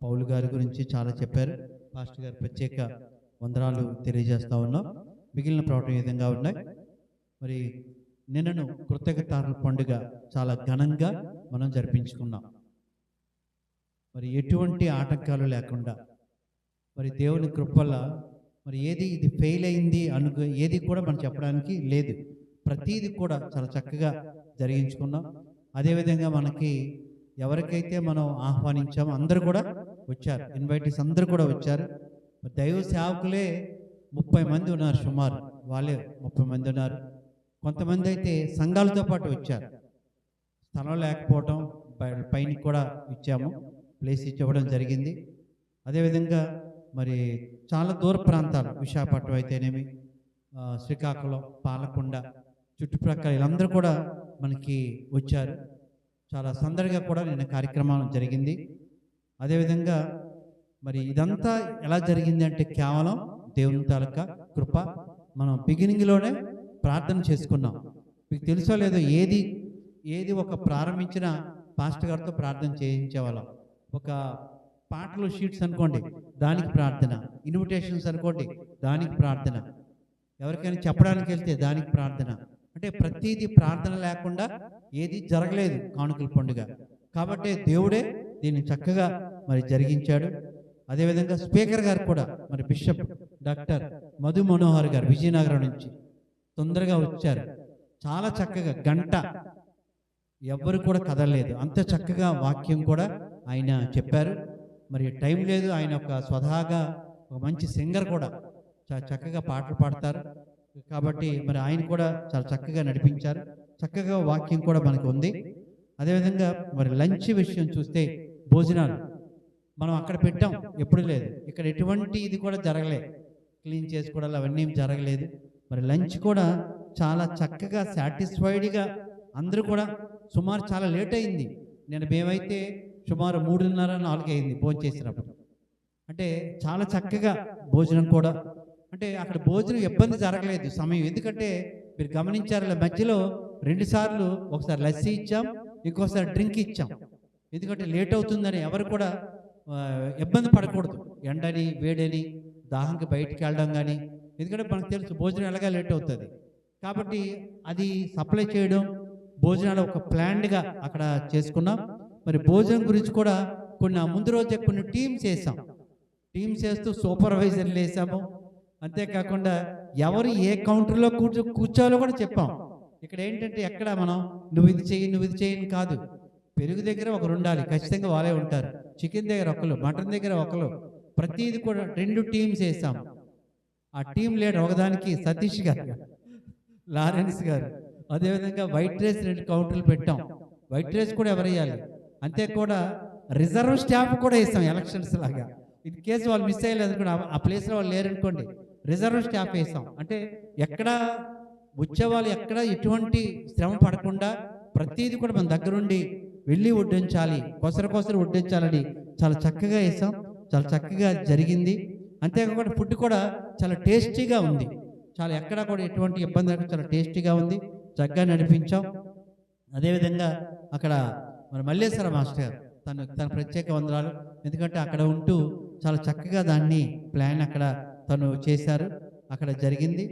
పౌలు గారి గురించి చాలా చెప్పారు. పాస్టర్ గారు ప్రత్యేక వందనాలు తెలియజేస్తూ ఉన్నాం. మిగిలిన ప్రకటన విధంగా ఉన్నాయి. మరి నిన్నను కృతజ్ఞతార్పణ పండుగ చాలా ఘనంగా మనం జరిపించుకున్నాం. మరి ఎటువంటి ఆటంకాలు లేకుండా, మరి దేవుని కృప వల్ల మరి ఏది ఇది ఫెయిల్ అయింది ఏది కూడా మనం చెప్పడానికి లేదు. ప్రతీది కూడా చాలా చక్కగా జరిగించుకున్నాం. అదేవిధంగా మనకి ఎవరికైతే మనం ఆహ్వానించామో అందరూ కూడా వచ్చారు, ఇన్వైటీస్ అందరూ కూడా వచ్చారు. దైవ సేవకులే 30 మంది ఉన్నారు, సుమారు వాళ్ళే 30 మంది ఉన్నారు. కొంతమంది అయితే సంఘాలతో పాటు వచ్చారు. స్థలం లేకపోవటం పైన కూడా ఇచ్చాము, ప్లేస్ ఇవ్వడం జరిగింది. అదేవిధంగా మరి చాలా దూర ప్రాంతాలు, విశాఖపట్నం అయితేనేమి, శ్రీకాకుళం, పాలకొండ చుట్టుప్రక్కల వీళ్ళందరూ కూడా మనకి వచ్చారు. చాలా సందడిగా కూడా నిన్న కార్యక్రమం జరిగింది. అదేవిధంగా మరి ఇదంతా ఎలా జరిగింది అంటే కేవలం దేవుని తాలూకా కృప. మనం బిగినింగ్లోనే ప్రార్థన చేసుకున్నాం. మీకు తెలుసో లేదో, ఏది ఒక ప్రారంభించిన పాస్టర్ గారితో ప్రార్థన చేయించేవాళ్ళం. ఒక పాటలు షీట్స్ అనుకోండి, దానికి ప్రార్థన. ఇన్విటేషన్స్ అనుకోండి, దానికి ప్రార్థన. ఎవరికైనా చెప్పడానికి వెళ్తే దానికి ప్రార్థన. అంటే ప్రతిదీ ప్రార్థన లేకుండా ఏది జరగలేదు కానుకల పండుగ. కాబట్టి దేవుడే దీన్ని చక్కగా మరి జరిగించాడు. అదేవిధంగా స్పీకర్ గారు కూడా మరి బిషప్ డాక్టర్ మధు మనోహర్ గారు విజయనగరం నుంచి తొందరగా వచ్చారు. చాలా చక్కగా గంట ఎవ్వరు కూడా కదలలేదు, అంత చక్కగా వాక్యం కూడా ఆయన చెప్పారు. మరి టైం లేదు, ఆయన ఒక స్వతహాగా ఒక మంచి సింగర్ కూడా, చాలా చక్కగా పాటలు పాడతారు. కాబట్టి మరి ఆయన కూడా చాలా చక్కగా నడిపించారు. చక్కగా వాక్యం కూడా మనకు ఉంది. అదేవిధంగా మరి లంచ్ విషయం చూస్తే, భోజనాలు మనం అక్కడ పెట్టాం, ఎప్పుడు లేదు. ఇక్కడ ఎటువంటి ఇది కూడా జరగలేదు, క్లీన్ చేసుకోవడాలు అవన్నీ జరగలేదు. మరి లంచ్ కూడా చాలా చక్కగా సాటిస్ఫైడ్గా అందరూ కూడా, సుమారు చాలా లేట్ అయింది. మేమైతే సుమారు 3:30-4 అయింది భోజనం చేసినప్పుడు. అంటే చాలా చక్కగా భోజనం కూడా, అంటే అక్కడ భోజనం ఇబ్బంది జరగలేదు సమయం. ఎందుకంటే మీరు గమనించారు, మధ్యలో 2 సార్లు, ఒకసారి లస్సీ ఇచ్చాం, ఇంకోసారి డ్రింక్ ఇచ్చాం. ఎందుకంటే లేట్ అవుతుందని ఎవరు కూడా ఇబ్బంది పడకూడదు, ఎండని వేడని దాహంకి బయటికి వెళ్ళడం కానీ. ఎందుకంటే మనకు తెలుసు భోజనం ఎలాగా లేట్ అవుతుంది. కాబట్టి అది సప్లై చేయడం, భోజనాలు ఒక ప్లాన్డ్గా అక్కడ చేసుకున్నాం. మరి భోజనం గురించి కూడా ముందు రోజే కొన్ని టీమ్స్ వేసాం. టీమ్స్ వేస్తూ సూపర్వైజర్లు వేసాము. అంతేకాకుండా ఎవరు ఏ కౌంటర్లో కూర్చోవాలో కూడా చెప్పాం. ఇక్కడ ఏంటంటే ఎక్కడ మనం నువ్వు ఇది చేయని కాదు. పెరుగు దగ్గర ఒకరు ఉండాలి, ఖచ్చితంగా వాళ్ళే ఉంటారు. చికెన్ దగ్గర ఒకరు, మటన్ దగ్గర ఒకరు, ప్రతిదీ కూడా 2 టీమ్స్ వేసాం. ఆ టీం లీడర్ ఒకదానికి సతీష్ గారు, లారెన్స్ గారు. అదేవిధంగా వైట్ రైస్ 2 కౌంటర్లు పెట్టాం. వైట్ రైస్ కూడా ఎవరు వేయాలి. అంతే కూడా రిజర్వ్ స్టాఫ్ కూడా వేసాం, ఎలక్షన్స్ లాగా. ఇన్ కేసు వాళ్ళు మిస్ అయ్యలేదు అనుకోండి, ఆ ప్లేస్లో వాళ్ళు లేరనుకోండి, రిజర్వ్ స్టాఫ్ వేసాం. అంటే ఎక్కడ వచ్చేవాళ్ళు ఎక్కడ ఎటువంటి శ్రమ పడకుండా ప్రతిదీ కూడా మన దగ్గరుండి వెళ్ళి వడ్డించాలి, కొసరు వడ్డించాలని చాలా చక్కగా వేసాం. చాలా చక్కగా జరిగింది. అంతేకాకుండా ఫుడ్ కూడా చాలా టేస్టీగా ఉంది. చాలా ఎక్కడ కూడా ఎటువంటి ఇబ్బంది లేకుండా చాలా టేస్టీగా ఉంది, చక్కగా నడిపించాం. అదేవిధంగా అక్కడ మన మల్లేశ్వర మాస్టర్ గారు తన ప్రత్యేక వందనాలు. ఎందుకంటే అక్కడ ఉంటూ చాలా చక్కగా దాన్ని ప్లాన్ అక్కడ తను చేశారు, అక్కడ జరిగింది.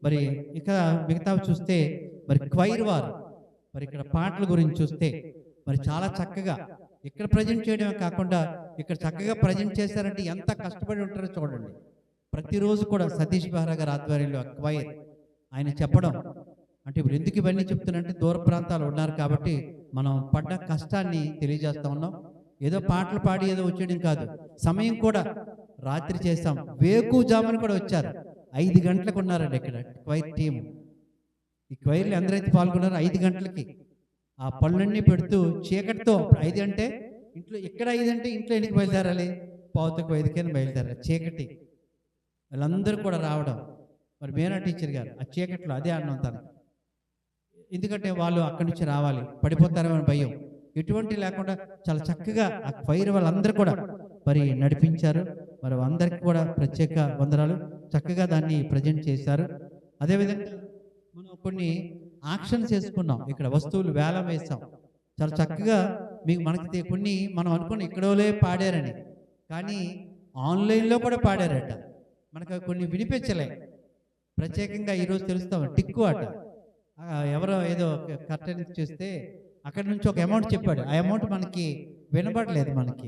మరి ఇక మిగతా చూస్తే మరి క్వైర్ వారు, మరి ఇక్కడ పాటల గురించి చూస్తే మరి చాలా చక్కగా ఇక్కడ ప్రజెంట్ చేయడమే కాకుండా ఇక్కడ చక్కగా ప్రజెంట్ చేశారంటే ఎంత కష్టపడి ఉంటారో చూడండి. ప్రతిరోజు కూడా సతీష్ బెహ్రా గారి ఆధ్వర్యంలో క్వైర్ ఆయన చెప్పడం. అంటే ఇప్పుడు ఎందుకు ఇవన్నీ చెప్తున్నారంటే దూర ప్రాంతాలు ఉన్నారు కాబట్టి మనం పడ్డ కష్టాన్ని తెలియజేస్తా ఉన్నాం. ఏదో పాటలు పాడి ఏదో వచ్చేయడం కాదు, సమయం కూడా రాత్రి చేస్తాం. వేకుజామున కూడా వచ్చారు, 5 గంటలకు ఉన్నారండి ఇక్కడ క్వైర్ టీం. ఈ క్వైర్లు ఎందరైతే పాల్గొన్నారో 5 గంటలకి ఆ పళ్ళన్నీ పెడుతూ చీకటితో, 5 అంటే ఇంట్లో, ఇక్కడ 5 అంటే ఇంట్లో ఎన్నికి బయలుదేరాలి, 4:45 బయలుదేరాలి. చీకటి, వాళ్ళందరూ కూడా రావడం. మరి మేనా టీచర్ గారు ఆ చీకట్లో అదే అన్నం తనకి, ఎందుకంటే వాళ్ళు అక్కడి నుంచి రావాలి, పడిపోతారేమని భయం. ఎటువంటి లేకుండా చాలా చక్కగా ఆ క్వైర్ వాళ్ళందరూ కూడా మరి నడిపించారు. మరి అందరికి కూడా ప్రత్యేక వందనాలు. చక్కగా దాన్ని ప్రజెంట్ చేశారు. అదేవిధంగా మనం కొన్ని ఆక్షన్స్ వేసుకున్నాం, ఇక్కడ వస్తువులు వేలం వేసాం. చాలా చక్కగా మనకి కొన్ని మనం అనుకుని ఇక్కడోలే పాడారని, కానీ ఆన్లైన్లో కూడా పాడారట. మనకు కొన్ని వినిపించలే. ప్రత్యేకంగా ఈరోజు తెలుస్తాం టిక్కు అట. ఎవరో ఏదో కర్టెన్ చేస్తే అక్కడి నుంచి ఒక అమౌంట్ చెప్పాడు, ఆ అమౌంట్ మనకి వినబడలేదు. మనకి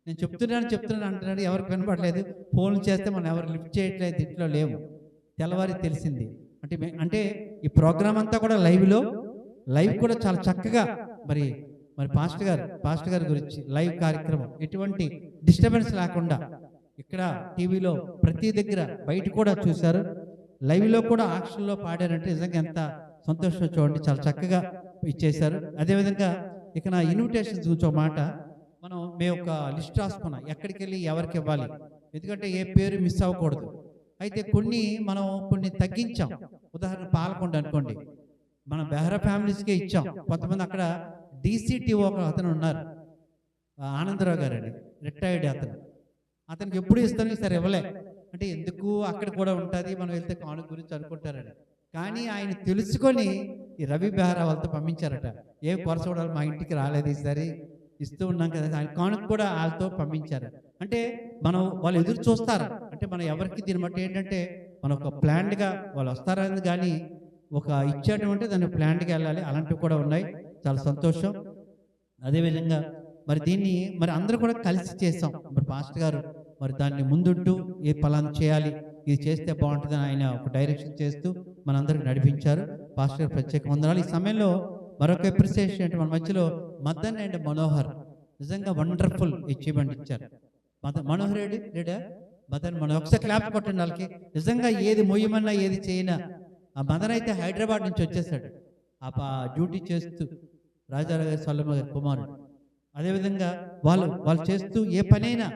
నేను చెప్తున్నాను అంటున్నాడు, ఎవరికి వినపడలేదు. ఫోన్లు చేస్తే మనం ఎవరు లిఫ్ట్ చేయట్లేదు, ఇంట్లో లేవు. తెల్లవారి తెలిసింది. అంటే ఈ ప్రోగ్రామ్ అంతా కూడా లైవ్ కూడా చాలా చక్కగా మరి పాస్టర్ గారి గురించి లైవ్ కార్యక్రమం ఎటువంటి డిస్టర్బెన్స్ లేకుండా ఇక్కడ టీవీలో ప్రతి దగ్గర బయట కూడా చూశారు. లైవ్లో కూడా ఆక్షన్లో పాడారంటే నిజంగా ఎంత సంతోషం చూడండి, చాలా చక్కగా ఇచ్చేశారు. అదేవిధంగా ఇక నా ఇన్విటేషన్స్ గురించి ఒక మాట, మేము ఒక లిస్ట్ రాసుకున్నాం ఎక్కడికి వెళ్ళి ఎవరికి ఇవ్వాలి, ఎందుకంటే ఏ పేరు మిస్ అవ్వకూడదు. అయితే కొన్ని తగ్గించాం. ఉదాహరణ పాలకొండ అనుకోండి, మనం బెహరా ఫ్యామిలీస్కే ఇచ్చాం. కొంతమంది అక్కడ డీసీటీఓ ఒక అతను ఉన్నారు, ఆనందరావు గారు అండి, రిటైర్డ్ అతనికి ఎప్పుడు ఇస్తాను సరే ఇవ్వలే అంటే ఎందుకు, అక్కడ కూడా ఉంటుంది, మనం వెళ్తే కానుక గురించి అనుకుంటారని. కానీ ఆయన తెలుసుకొని ఈ రవి బెహరా వాళ్ళతో పంపించారట. ఏం కొరసూడాలి, మా ఇంటికి రాలేదు ఈసారి, ఇస్తూ ఉన్నాం కదా, ఆయన కానుక కూడా వాళ్ళతో పంపించారు. అంటే వాళ్ళు ఎదురు చూస్తారు. అంటే మనం ఎవరికి దీన్ని బట్టి ఏంటంటే మనం ఒక ప్లాన్డ్గా వాళ్ళు వస్తారని, కానీ ఒక ఇచ్చేయడం అంటే దాన్ని ప్లాన్డ్గా వెళ్ళాలి. అలాంటివి కూడా ఉన్నాయి, చాలా సంతోషం. అదేవిధంగా దీన్ని అందరూ కూడా కలిసి చేసాం. పాస్టర్ గారు దాన్ని ముందుంటూ ఏ పలానా చేయాలి, ఇది చేస్తే బాగుంటుందని ఆయన ఒక డైరెక్షన్ చేస్తూ మనందరికి నడిపించారు. పాస్టర్ గారు ప్రత్యేక వందనాలు. ఈ సమయంలో మరొక అప్రిసియేషన్ అంటే మన మధ్యలో మదన్ అండ్ మనోహర్ నిజంగా వండర్ఫుల్ అచీవ్మెంట్ ఇచ్చారు. మనోహర్ రెడీ మదన్ మనోహర్ ఒకసారి క్లాప్ కొట్టండి వాళ్ళకి. నిజంగా ఏది మొయ్యమన్నా ఏది చేయనా, ఆ మదన్ అయితే హైదరాబాద్ నుంచి వచ్చేసాడు ఆ డ్యూటీ చేస్తూ, రాజారావు సల్లమ్మ గారి కుమారుడు. అదేవిధంగా వాళ్ళు చేస్తూ ఏ పనైనా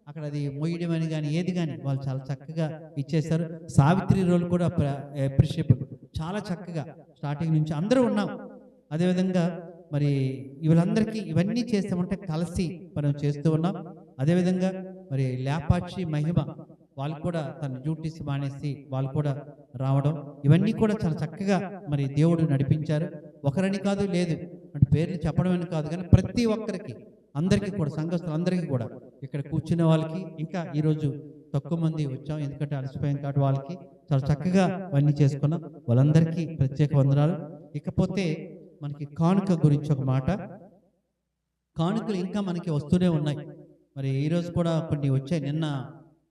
అక్కడ అది మొయ్యడం అని కానీ ఏది కానీ వాళ్ళు చాలా చక్కగా ఇచ్చేశారు. సావిత్రి రోల్ కూడా అప్రిషియబుల్, చాలా చక్కగా స్టార్టింగ్ నుంచి అందరూ ఉన్నాం. అదేవిధంగా వీళ్ళందరికీ ఇవన్నీ చేస్తామంటే కలిసి మనం చేస్తూ ఉన్నాం. అదేవిధంగా లేపాక్షి మహిమ వాళ్ళు కూడా తన డ్యూటీస్ మానేసి వాళ్ళు కూడా రావడం, ఇవన్నీ కూడా చాలా చక్కగా దేవుడు నడిపించారు. ఒకరని కాదు, లేదు అంటే పేర్లు చెప్పడం అని కాదు, కానీ ప్రతి ఒక్కరికి అందరికీ కూడా సంఘస్థులందరికీ కూడా ఇక్కడ కూర్చునే వాళ్ళకి, ఇంకా ఈరోజు తక్కువ మంది వచ్చాం ఎందుకంటే అలసిపోయాం కాబట్టి వాళ్ళకి చాలా చక్కగా అవన్నీ చేసుకున్నాం. వాళ్ళందరికీ ప్రత్యేక వందనాలు. ఇకపోతే కానుక గురించి ఒక మాట. కానుకలు ఇంకా మనకి వస్తూనే ఉన్నాయి. ఈరోజు కూడా కొన్ని వచ్చాయి. నిన్న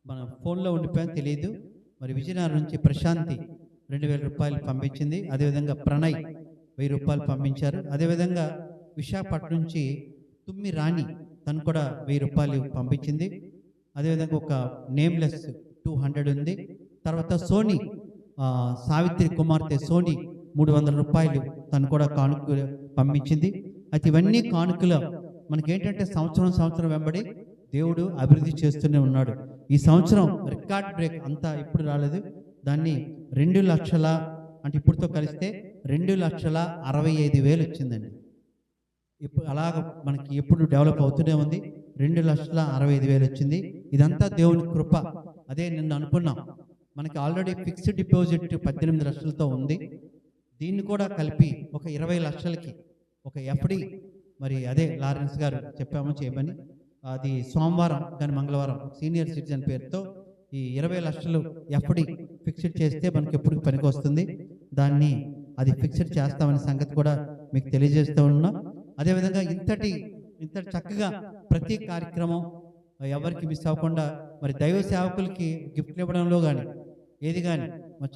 మన ఫోన్లో ఉండిపోయాను తెలియదు. విజయనగరం నుంచి ప్రశాంతి 2000 రూపాయలు పంపించింది. అదేవిధంగా ప్రణయ్ 1000 రూపాయలు పంపించారు. అదేవిధంగా విశాఖపట్నం నుంచి తుమ్మి రాణి తను కూడా 1000 రూపాయలు పంపించింది. అదేవిధంగా ఒక నేమ్లెస్ 200 ఉంది. తర్వాత సోని సావిత్రి కుమార్తె సోని 300 రూపాయలు తను కూడా కానుక పంపించింది. అయితే ఇవన్నీ కానుకలు మనకేంటంటే సంవత్సరం వెంబడి దేవుడు అభివృద్ధి చేస్తూనే ఉన్నాడు. ఈ సంవత్సరం రికార్డ్ బ్రేక్ అంతా ఇప్పుడు రాలేదు, దాన్ని 2 లక్షల అంటే ఇప్పుడుతో కలిస్తే 2,65,000 వచ్చిందండి. ఇప్పుడు అలాగ మనకి ఎప్పుడు డెవలప్ అవుతూనే ఉంది. 2,65,000 వచ్చింది. ఇదంతా దేవుని కృప. అదే నిన్న అనుకున్నాం, మనకి ఆల్రెడీ ఫిక్స్డ్ డిపాజిట్ 18 లక్షలతో ఉంది. దీన్ని కూడా కలిపి ఒక 20 లక్షలకి ఒక ఎఫ్డి అదే లారెన్స్ గారు చెప్పాము చేయమని, అది సోమవారం కానీ మంగళవారం సీనియర్ సిటిజన్ పేరుతో ఈ 20 లక్షలు ఎఫ్డి ఫిక్స్డ్ చేస్తే మనకి ఎప్పుడు పనికి వస్తుంది. దాన్ని అది ఫిక్స్డ్ చేస్తామనే సంగతి కూడా మీకు తెలియజేస్తూ ఉన్నాం. అదేవిధంగా ఇంతటి చక్కగా ప్రతి కార్యక్రమం ఎవరికి మిస్ అవ్వకుండా దైవ సేవకులకి గిఫ్ట్లు ఇవ్వడంలో కానీ ఏది కానీ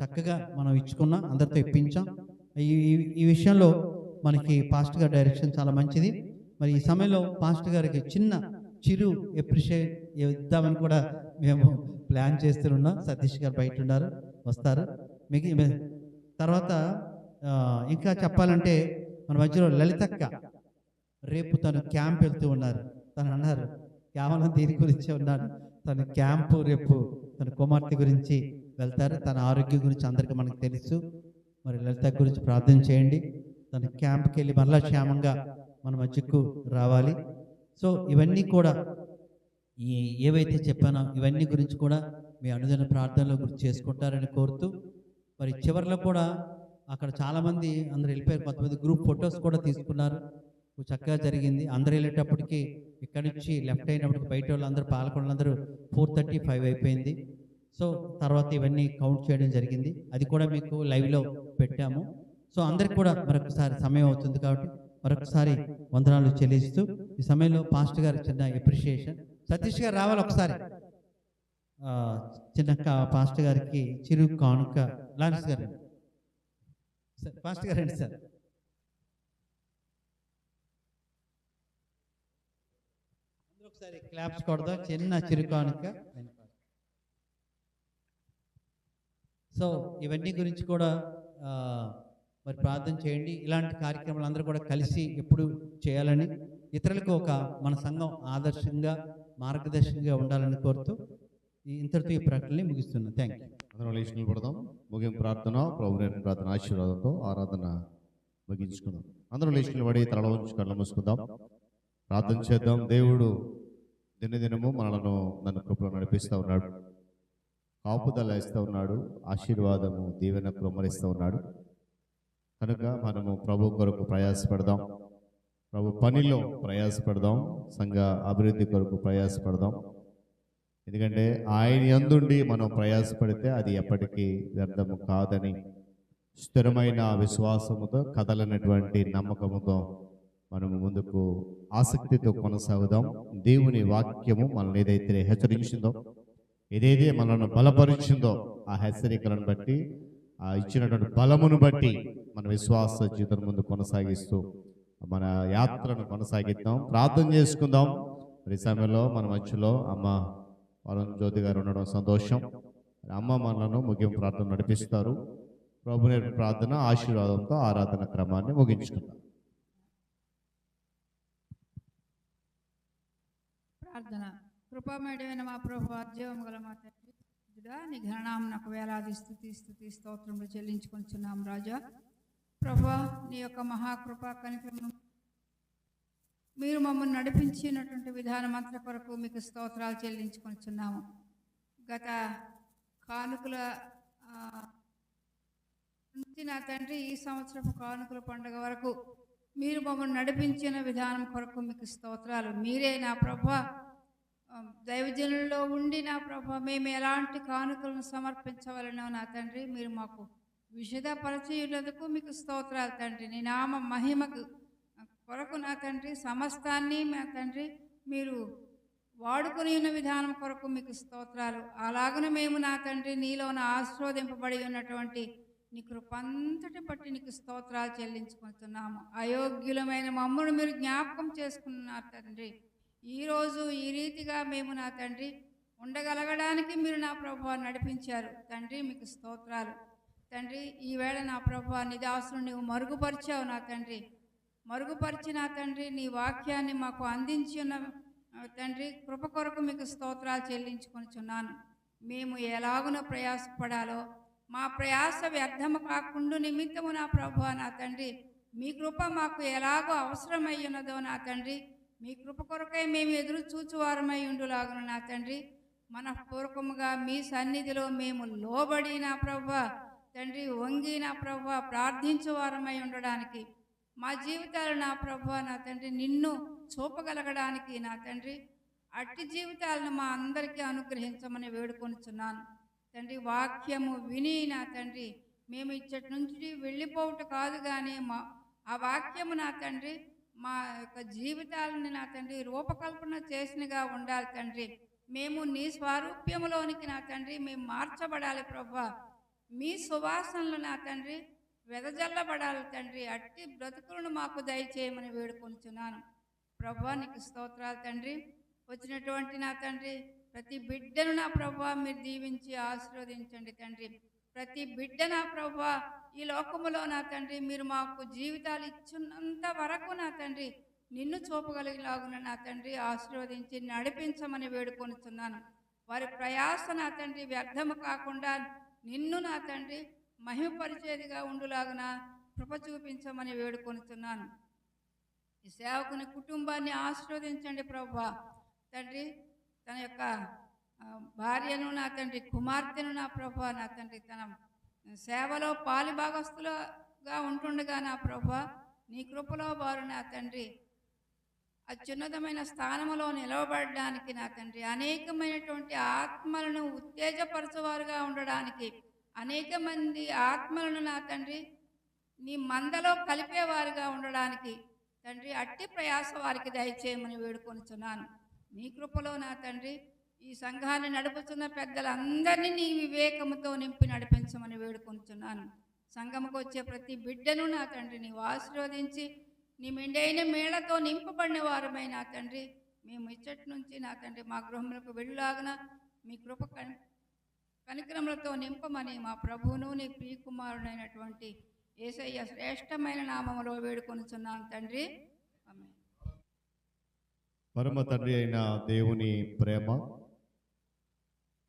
చక్కగా మనం ఇచ్చుకున్నాం, అందరితో ఇప్పించాం. ఈ విషయంలో మనకి పాస్టర్ గారి డైరెక్షన్ చాలా మంచిది. ఈ సమయంలో పాస్టర్ గారికి చిరు అప్రిషియేట్ ఇద్దామని కూడా మేము ప్లాన్ చేస్తున్నాం. సతీష్ గారు బయట ఉన్నారు, వస్తారు. తర్వాత ఇంకా చెప్పాలంటే మన మధ్యలో లలితక్క రేపు తను క్యాంప్ వెళ్తూ ఉన్నారు. తను అన్నారు కేవలం దీని గురించి ఉన్నారు, తన క్యాంపు రేపు తన కుమార్తె గురించి వెళ్తారు. తన ఆరోగ్యం గురించి అందరికీ మనకు తెలుసు. లలిత గురించి ప్రార్థన చేయండి. తన క్యాంప్కి వెళ్ళి మరలా క్షేమంగా మన మధ్యకు రావాలి. సో ఇవన్నీ కూడా ఏవైతే చెప్పానో ఇవన్నీ గురించి కూడా మీ అనుదిన ప్రార్థనలో గుర్తు చేసుకుంటారని కోరుతూ, చివరిలో కూడా అక్కడ చాలామంది అందరు వెళ్ళిపోయారు. కొంతమంది గ్రూప్ ఫొటోస్ కూడా తీసుకున్నారు, చక్కగా జరిగింది. అందరు వెళ్ళేటప్పటికి ఇక్కడ నుంచి లెఫ్ట్ అయినప్పటికి బయట వాళ్ళందరూ పాల్గొనందరూ 4:35 అయిపోయింది. సో తర్వాత ఇవన్నీ కౌంట్ చేయడం జరిగింది, అది కూడా మీకు లైవ్లో పెట్టాము. సో అందరికి కూడా మరొకసారి సమయం అవుతుంది కాబట్టి మరొకసారి వందనాలు చెల్లిస్తూ ఈ సమయంలో పాస్టర్ గారి చిన్న అప్రిషియేషన్ సతీష్ గారు రావాలి ఒకసారి. చిన్న పాస్టర్ గారికి చిరు కానుక. లారెన్స్ గారు సార్, పాస్టర్ గారు రండి సార్. ఒకసారి క్లాప్స్ కొడదాం. చిన్న చిరు కానుక. సో ఇవన్నీ గురించి కూడా మరి ప్రార్థన చేయండి. ఇలాంటి కార్యక్రమాలు అందరూ కూడా కలిసి ఎప్పుడు చేయాలని, ఇతరులకు ఒక మన సంఘం ఆదర్శంగా మార్గదర్శకంగా ఉండాలని కోరుతూ ఇంతటితో ఈ ప్రకటనని ముగిస్తున్నాను. Thank you. అందరం లేచి నిలబడదాం. ముగింపు ప్రార్థన, ప్రభు ప్రార్థన ఆశీర్వాదంతో ఆరాధన ముగించుకుందాం. అందరం లేచి నిలబడి తల ఉంచి కళ్ళు మూసుకుందాం. ప్రార్థన చేద్దాం. దేవుడు దినదినము మనలను నన్ను కృపలో నడిపిస్తూ ఉన్నాడు, కాపుదల ఇస్తూ ఉన్నాడు, ఆశీర్వాదము దీవెన కుమ్మరిస్తూ ఉన్నాడు. కనుక మనము ప్రభు కొరకు ప్రయాసపడదాం, ప్రభు పనిలో ప్రయాసపడదాం, సంఘ అభివృద్ధి కొరకు ప్రయాసపడదాం. ఎందుకంటే ఆయన యందుండి మనం ప్రయాసపడితే అది ఎప్పటికీ వ్యర్థము కాదని స్థిరమైన విశ్వాసముతో, కదలనటువంటి నమ్మకముతో మనము ముందుకు ఆసక్తితో కొనసాగుదాం. దేవుని వాక్యము మనల్ని ఏదైతే హెచ్చరించిందో, ఏదైతే మనల్ని బలపరిచిందో, ఆ హెచ్చరికలను బట్టి, ఆ ఇచ్చినటువంటి బలమును బట్టి మన విశ్వాస జీవితం ముందు కొనసాగిస్తూ మన యాత్రను కొనసాగిద్దాం. ప్రార్థన చేసుకుందాం. ఈ సమయంలో మన మధ్యలో అమ్మ వరుణ్ జ్యోతి గారు ఉండడం సంతోషం. అమ్మ మనలను ముగింపు ప్రార్థన నడిపిస్తారు. ప్రభుని ప్రార్థన ఆశీర్వాదంతో ఆరాధన క్రమాన్ని ముగించుకుందాం. ప్రార్థన. కృపామయుడైన మా ప్రభువా, జీవము గల మా తండ్రి, నీ ఘననామమునకు వేలాది స్తుతి స్తోత్రములు చెల్లించుకొనిచున్నాం రాజా. ప్రభువా, నీ యొక్క మహాకృప కనికరము మీరు మమ్మల్ని నడిపించినటువంటి విధానం అంతటి కొరకు మీకు స్తోత్రాలు చెల్లించుకొనిచున్నాము. గత కానుకల నుంచి నా తండ్రి ఈ సంవత్సరపు కానుకల పండుగ వరకు మీరు మమ్మల్ని నడిపించిన విధానం కొరకు మీకు స్తోత్రాలు. మీరే నా ప్రభువా దైవజనుల్లో ఉండి నా ప్రభా మేము ఎలాంటి కానుకలను సమర్పించవలనో నా తండ్రి మీరు మాకు విషదపరచుటకు మీకు స్తోత్రాలు తండ్రి. నీ నామ మహిమకు కొరకు నా తండ్రి సమస్తాన్ని మా తండ్రి మీరు వాడుకొని ఉన్న విధానం కొరకు మీకు స్తోత్రాలు. అలాగనే మేము నా తండ్రి నీలోన ఆశీర్వదింపబడి ఉన్నటువంటి నీ కృపంతటి బట్టి నీకు స్తోత్రాలు చెల్లించుకుంటున్నాము. అయోగ్యులమైన మమ్మల్ని మీరు జ్ఞాపకం చేసుకున్నారు తండ్రి. ఈరోజు ఈ రీతిగా మేము నా తండ్రి ఉండగలగడానికి మీరు నా ప్రభువా నడిపించారు తండ్రి, మీకు స్తోత్రాలు తండ్రి. ఈవేళ నా ప్రభువా నిదాసును నీవు మరుగుపరిచావు నా తండ్రి, మరుగుపరిచి నా తండ్రి నీ వాక్యాన్ని మాకు అందించి ఉన్న తండ్రి కృప కొరకు మీకు స్తోత్రాలు చెల్లించుకొనిచున్నాను. మేము ఎలాగున ప్రయాసపడాలో మా ప్రయాస వ్యర్థము కాకుండా నిమిత్తము నా ప్రభువా నా తండ్రి మీ కృప మాకు ఎలాగో అవసరమై ఉన్నదో నా తండ్రి మీ కృప కొరకై మేము ఎదురు చూచువారమై ఉండులాగున నా తండ్రి మనఃపూర్వకముగా మీ సన్నిధిలో మేము లోబడి నా ప్రభువా తండ్రి వంగి నా ప్రభువా ప్రార్థించువారమై ఉండడానికి మా జీవితాలు నా ప్రభువా నా తండ్రి నిన్ను చూపగలగడానికి నా తండ్రి అట్టి జీవితాలను మా అందరికీ అనుగ్రహించమని వేడుకొనిచున్నాను తండ్రి. వాక్యము విని నా తండ్రి మేము ఇచ్చటి నుంచి వెళ్ళిపోవట కాదు కానీ ఆ వాక్యము నా తండ్రి మా యొక్క జీవితాలని నా తండ్రి రూపకల్పన చేసినగా ఉండాలి తండ్రి. మేము నీ స్వారూప్యములోనికి నా తండ్రి మేము మార్చబడాలి ప్రభువా. మీ సువాసనలు నా తండ్రి వెదజల్లబడాలి తండ్రి. అట్టి బ్రతుకులను మాకు దయచేయమని వేడుకొంచున్నాను ప్రభువా. నీకు స్తోత్రాలు తండ్రి. వచ్చినటువంటి నా తండ్రి ప్రతి బిడ్డను నా ప్రభువా మీరు దీవించి ఆశీర్వదించండి తండ్రి. ప్రతి బిడ్డ నా ప్రభువా ఈ లోకములో నా తండ్రి మీరు మాకు జీవితాలు ఇచ్చున్నంత వరకు నా తండ్రి నిన్ను చూపగలిగేలాగున నా తండ్రి ఆశీర్వదించి నడిపించమని వేడుకొనిచున్నాను. వారి ప్రయాస నా తండ్రి వ్యర్థము కాకుండా నిన్ను నా తండ్రి మహిమపరిచేదిగా ఉండులాగున కృప చూపించమని వేడుకొనిచున్నాను. ఈ సేవకుని కుటుంబాన్ని ఆశీర్వదించండి ప్రభువా తండ్రి. తన యొక్క భార్యను నా తండ్రి కుమార్తెను నా ప్రభువా నా తండ్రి తన సేవలో పాలిభాగస్తులుగా ఉంటుండగా నా ప్రభువా నీ కృపలో వారు నా తండ్రి అత్యున్నతమైన స్థానములో నిలవబడడానికి నా తండ్రి అనేకమైనటువంటి ఆత్మలను ఉత్తేజపరచువారుగా ఉండడానికి అనేక మంది ఆత్మలను నా తండ్రి నీ మందలో కలిపేవారుగా ఉండడానికి తండ్రి అట్టి ప్రయాస వారికి దయచేయమని వేడుకొనిచున్నాను. నీ కృపలో నా తండ్రి ఈ సంఘాన్ని నడుపుతున్న పెద్దలందరినీ నీ వివేకముతో నింపి నడిపించమని వేడుకొంటున్నాను. సంఘముకు వచ్చే ప్రతి బిడ్డను నా తండ్రి నీవు ఆశీర్వదించి నీ మెండైన మేళతో నింపబడిన వారమై నా తండ్రి మేము ఇచ్చటి నుంచి నా తండ్రి మా గృహములకు వెళ్ళులాగన మీ కృప కనికరములతో నింపమని మా ప్రభువును నీ ప్రియకుమారుడైనటువంటి యేసయ్య శ్రేష్టమైన నామములో వేడుకొనుచున్నాను తండ్రి. ఆమేన్. పరమ తండ్రి అయిన దేవుని ప్రేమ,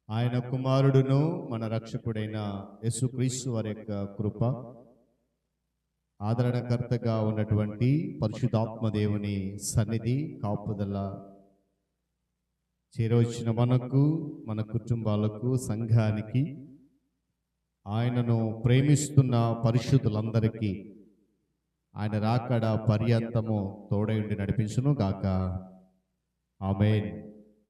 ఆయన కుమారుడును మన రక్షకుడైన యేసుక్రీస్తు వారి యొక్క కృప, ఆదరణకర్తగా ఉన్నటువంటి పరిశుద్ధాత్మ దేవుని సన్నిధి కాపుదల చేరవచ్చిన మనకు, మన కుటుంబాలకు, సంఘానికి, ఆయనను ప్రేమిస్తున్న పరిశుద్ధులందరికీ ఆయన రాకడ పర్యంతము తోడై ఉండి నడిపించును గాక. ఆమేన్.